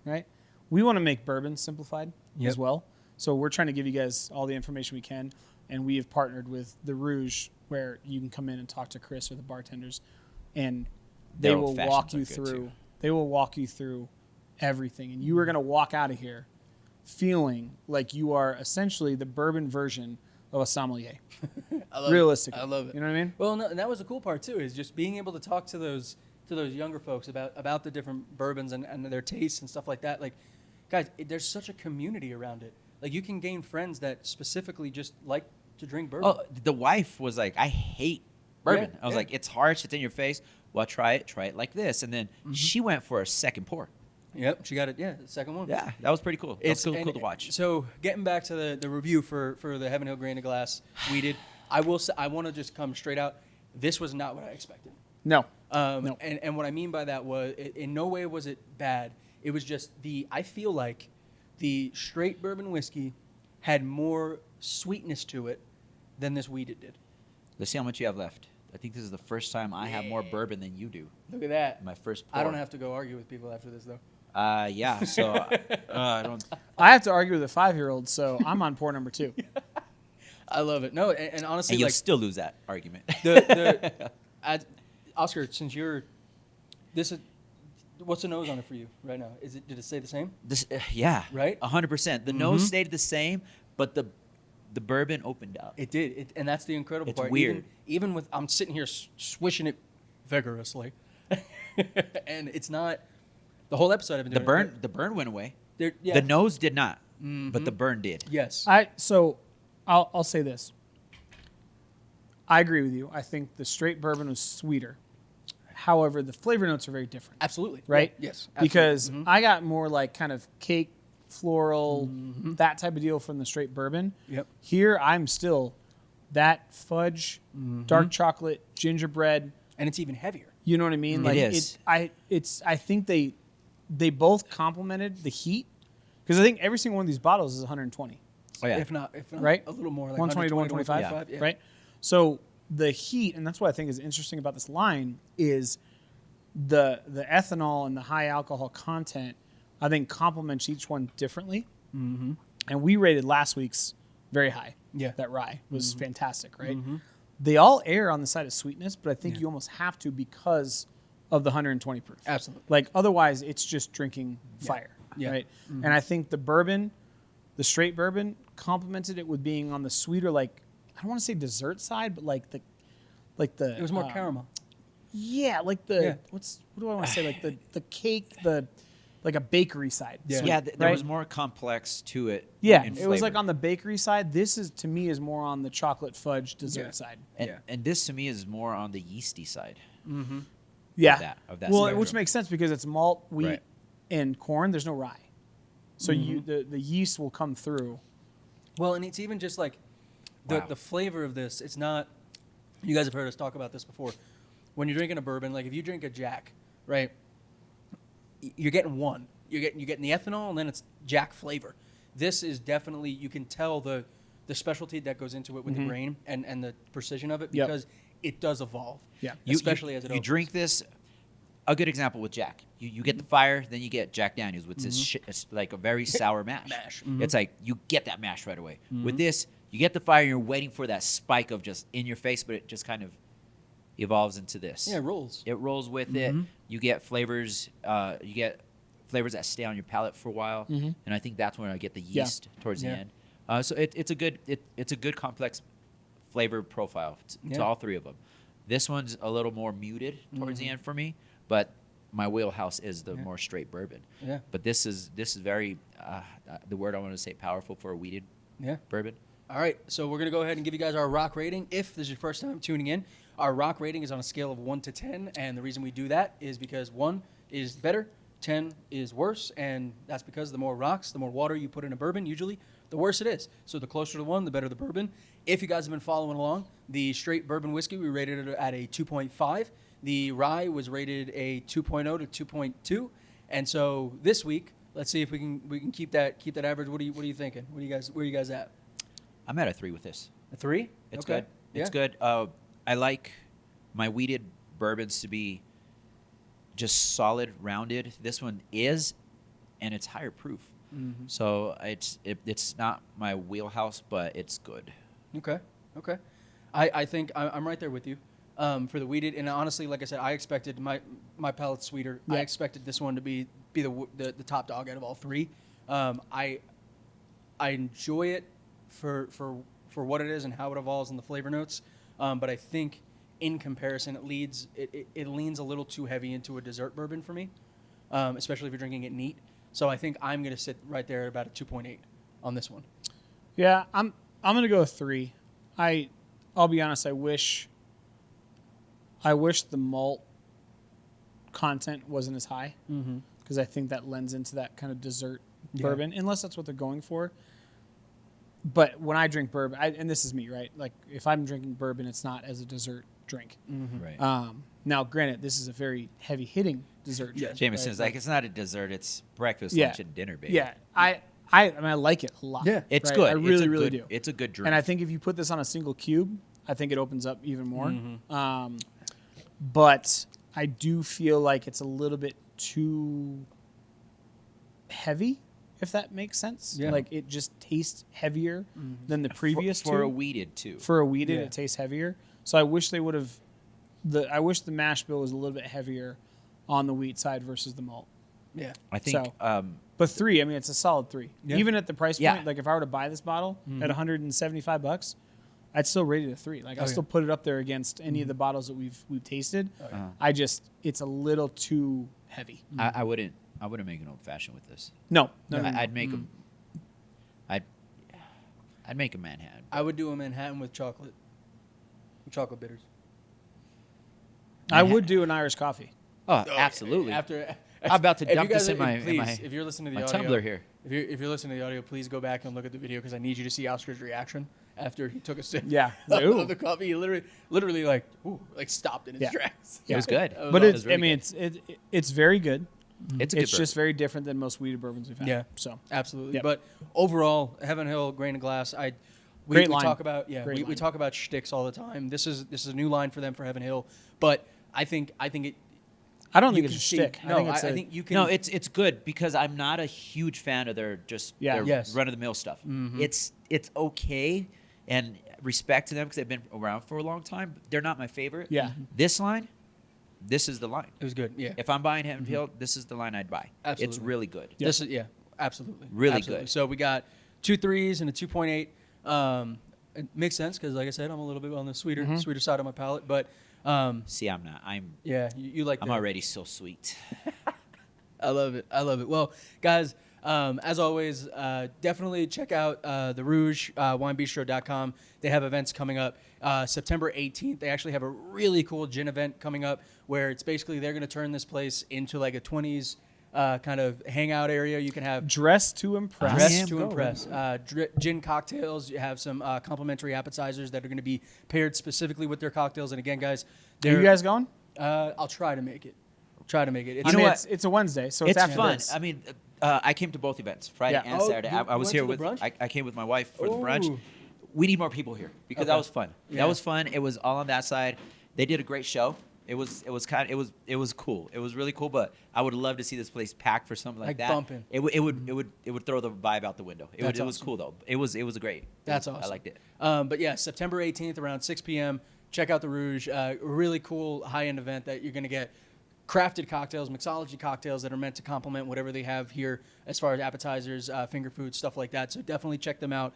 right? We want to make bourbon simplified as well. So we're trying to give you guys all the information we can, and we have partnered with the Rouge, where you can come in and talk to Chris or the bartenders, and they Their will old walk fashions you are good, through. too. They will walk you through everything, and you are going to walk out of here feeling like you are essentially the bourbon version of a sommelier. I love Realistically, it. I love it. You know what I mean? Well, no, and that was the cool part too, is just being able to talk to those younger folks about the different bourbons and their tastes and stuff like that. Like, guys, there's such a community around it. Like, you can gain friends that specifically just like to drink bourbon. oh, the wife was like, I hate bourbon. Yeah, I was yeah. like, it's harsh, it's in your face. Well, try it like this. And then she went for a second pour. Yep, she got it. Yeah, the second one. Yeah, that was pretty cool. That was cool to watch. So getting back to the review for the Heaven Hill Grain to Glass Weeded, I will say, I want to just come straight out. This was not what I expected. No. No. And what I mean by that was, in no way was it bad. It was just I feel like the straight bourbon whiskey had more sweetness to it than this weeded did. Let's see how much you have left. I think this is the first time I have more bourbon than you do. Look at that. My first pour. I don't have to go argue with people after this, though. Yeah, so I don't. I have to argue with a 5-year-old, so I'm on pour number 2. I love it. No, and honestly, And you'll like still lose that argument. Oscar, since you're this is what's the nose on it for you right now? Did it stay the same? This, yeah, Right? 100%. The nose stayed the same, but the bourbon opened up. It did, and that's the incredible It's part. weird. Even with I'm sitting here swishing it vigorously, and it's not the whole episode. I've been doing The burn went away. Yeah. The nose did not, but the burn did. Yes. I'll say this. I agree with you. I think the straight bourbon was sweeter. However, the flavor notes are very different. Absolutely. Right? Yeah. Yes. Absolutely. Because I got more like kind of cake, floral, that type of deal from the straight bourbon. Yep. Here, I'm still that fudge, dark chocolate, gingerbread. And it's even heavier. You know what I mean? It Like is. I think they both complemented the heat because I think every single one of these bottles is 120. Oh yeah. If not Right? a little more, like 120 to 125. 125, Yeah. right? So the heat, and that's what I think is interesting about this line, is the ethanol and the high alcohol content, I think, complements each one differently. Mm-hmm. And we rated last week's very high. Yeah. That rye was fantastic, right? They all err on the side of sweetness, but I think you almost have to because of the 120 proof. Absolutely. Like, otherwise, it's just drinking fire, Yeah. right? And I think the bourbon, the straight bourbon, complemented it with being on the sweeter, like, I don't want to say dessert side, but like the It was more caramel. yeah, like what do I want to say? Like the cake, like a bakery side. Yeah. sweet, Yeah, there was right? more complex to it. Yeah, in it was like flavor. on the bakery side. This is to me is more on the chocolate fudge dessert Yeah. side. And, Yeah. and this to me is more on the yeasty side. Yeah, of that well, spectrum. which makes sense because it's malt, wheat, Right. and corn. There's no rye, so the yeast will come through. Well, and it's even just like the flavor of this. It's not. You guys have heard us talk about this before. When you're drinking a bourbon, like if you drink a Jack, right? You're getting one. You're getting the ethanol, and then it's Jack flavor. This is definitely, you can tell the specialty that goes into it with the grain and the precision of it Yep. because it does evolve. Yeah. Especially as it you opens. drink this. A good example with Jack. You get the fire, then you get Jack Daniels with this it's like a very sour mash. It's like you get that mash right away. With this, you get the fire, and you're waiting for that spike of just in your face, but it just kind of evolves into this. Yeah, it rolls. It rolls with it. You get flavors. You get flavors that stay on your palate for a while, and I think that's when I get the yeast towards the Yeah. end. So it's a good complex flavor profile Yeah. to all three of them. This one's a little more muted towards the end for me, but my wheelhouse is the more straight bourbon. Yeah. But this is very the word I want to say powerful for a wheated Yeah. bourbon. All right, so we're going to go ahead and give you guys our rock rating. If this is your first time tuning in, our rock rating is on a scale of 1 to 10, and the reason we do that is because 1 is better, 10 is worse, and that's because the more rocks, the more water you put in a bourbon, usually, the worse it is. So the closer to 1, the better the bourbon. If you guys have been following along, the straight bourbon whiskey, we rated it at a 2.5. The rye was rated a 2.0 to 2.2, and so this week, let's see if we can keep that average. What are you thinking? Where are you guys at? I'm at a 3 with this. A 3? It's Okay. good. It's Yeah. good. I like my wheated bourbons to be just solid, rounded. This one is, and it's higher proof. So it's not my wheelhouse, but it's good. Okay. I think I'm right there with you for the wheated. And honestly, like I said, I expected my palate's sweeter. I Yeah. expected this one to be the top dog out of all three. I enjoy it for what it is and how it evolves in the flavor notes. But I think in comparison, it leans a little too heavy into a dessert bourbon for me, especially if you're drinking it neat. So I think I'm going to sit right there at about a 2.8 on this one. Yeah, I'm gonna go with 3. I'll be honest. I wish the malt content wasn't as high because I think that lends into that kind of dessert bourbon, unless that's what they're going for. But when I drink bourbon, and this is me, right? Like if I'm drinking bourbon, it's not as a dessert drink. Right. Now, granted, this is a very heavy hitting dessert drink. Jameson's right? like, it's not a dessert, it's breakfast, Yeah. lunch, and dinner, baby. Yeah, I mean, I like it a lot. Yeah. It's right? good. I really, really do. It's a good drink. And I think if you put this on a single cube, I think it opens up even more. But I do feel like it's a little bit too heavy, if that makes sense. Yeah. Like it just tastes heavier than the previous for two. a wheated too. For a wheated, Yeah. it tastes heavier. So I wish they would have I wish the mash bill was a little bit heavier on the wheat side versus the malt. Yeah. I think So- But 3, I mean, it's a solid 3. Yeah. Even at the price Yeah. point, like if I were to buy this bottle at $175, I'd still rate it a 3. Like I still put it up there against any of the bottles that we've tasted. It's a little too heavy. I wouldn't make an old fashioned with this. No. I'd make I'd make a Manhattan. I would do a Manhattan with chocolate bitters. I would do an Irish coffee. Oh, absolutely. After I'm about to if you dump this guys- in my please, if you're listening to the my audio, tumbler here. If you're listening to the audio, please go back and look at the video because I need you to see Oscar's reaction after he took a sip. Yeah. of the coffee. He literally like stopped in his Yeah. tracks. It was good. That was But awesome. it's very good. It's a good It's just very different than most wheated bourbons we've had. Yeah. So Absolutely. Yep. But overall, Heaven Hill, Grain of Glass, we Great line. talk about Great we line. talk about shticks all the time. This is a new line for them for Heaven Hill, but I think it. I don't You think it's a can see- shtick. No, I I think you can. No, it's good because I'm not a huge fan of their Yes. run of the mill stuff. It's okay, and respect to them because they've been around for a long time. They're not my favorite. Yeah. This line, this is the line. It was good. Yeah. If I'm buying Heaven Hill, this is the line I'd buy. Absolutely. It's really good. This is absolutely, Really absolutely. good. So we got 2 3s and a 2.8. It makes sense because, like I said, I'm a little bit on the sweeter side of my palate. But See, I'm not. yeah, you like. I'm the- already so sweet. I love it. Well, guys, as always, definitely check out the Rouge winebistro.com. They have events coming up. September 18th, they actually have a really cool gin event coming up where it's basically they're going to turn this place into like a 20s kind of hangout area. You can have Dress to impress. Dress Dress to impress. Gin cocktails. You have some complimentary appetizers that are going to be paired specifically with their cocktails. And again, guys, Are you guys going? I'll try to make it. It's, I know mean, what? it's a Wednesday, so it's It's after fun. this. I mean, I came to both events, Friday Yeah. and Oh, Saturday. you I was went here to the with. brunch? I came with my wife for the brunch. Ooh. We need more people here because that Okay. was fun. Yeah. That was fun. It was all on that side. They did a great show. It was cool. It was really cool. But I would love to see this place packed for something like Like that. bumping. It would throw the vibe out the window. It That's was awesome. cool though. It was great. That's awesome. I liked it. But yeah, September 18th around 6 p.m. Check out the Rouge. Really cool high-end event that you're going to get crafted cocktails, mixology cocktails that are meant to complement whatever they have here as far as appetizers, finger foods, stuff like that. So definitely check them out.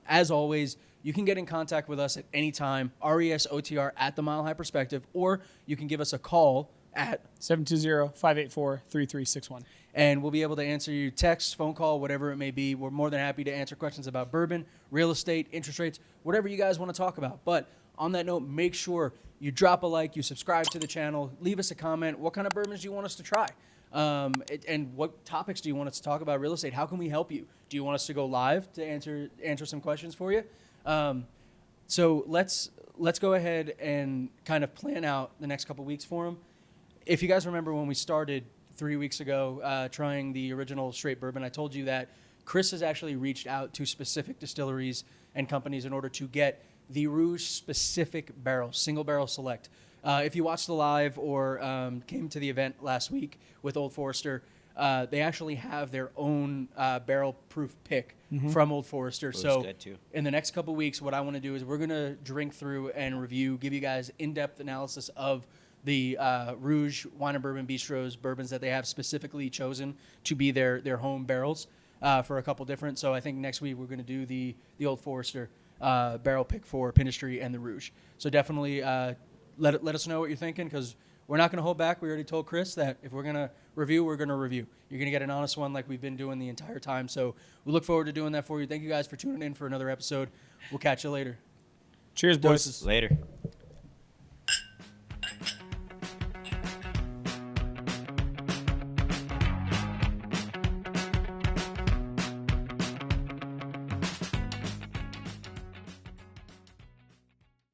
As always, you can get in contact with us at any time, RESOTR at the Mile High Perspective, or you can give us a call at 720-584-3361. and we'll be able to answer your text, phone call, whatever it may be. We're more than happy to answer questions about bourbon, real estate, interest rates, whatever you guys want to talk about. But on that note, make sure you drop a like, you subscribe to the channel, leave us a comment. What kind of bourbons do you want us to try? And what topics do you want us to talk about real estate? How can we help you? Do you want us to go live to answer some questions for you? So let's go ahead and kind of plan out the next couple weeks for them. If you guys remember when we started 3 weeks ago trying the original straight bourbon, I told you that Chris has actually reached out to specific distilleries and companies in order to get the Rouge specific barrel, single barrel select. If you watched the live or came to the event last week with Old Forester, they actually have their own barrel proof pick from Old Forester. was So good, too. in the next couple weeks, what I want to do is we're going to drink through and review, give you guys in-depth analysis of the Rouge Wine and Bourbon Bistro's bourbons that they have specifically chosen to be their home barrels for a couple different. So I think next week we're going to do the Old Forester barrel pick for Pinistry and the Rouge. So definitely let us know what you're thinking because we're not going to hold back. We already told Chris that if we're going to review, we're going to review. You're going to get an honest one like we've been doing the entire time. So we look forward to doing that for you. Thank you guys for tuning in for another episode. We'll catch you later. Cheers, boys. Doses. Later.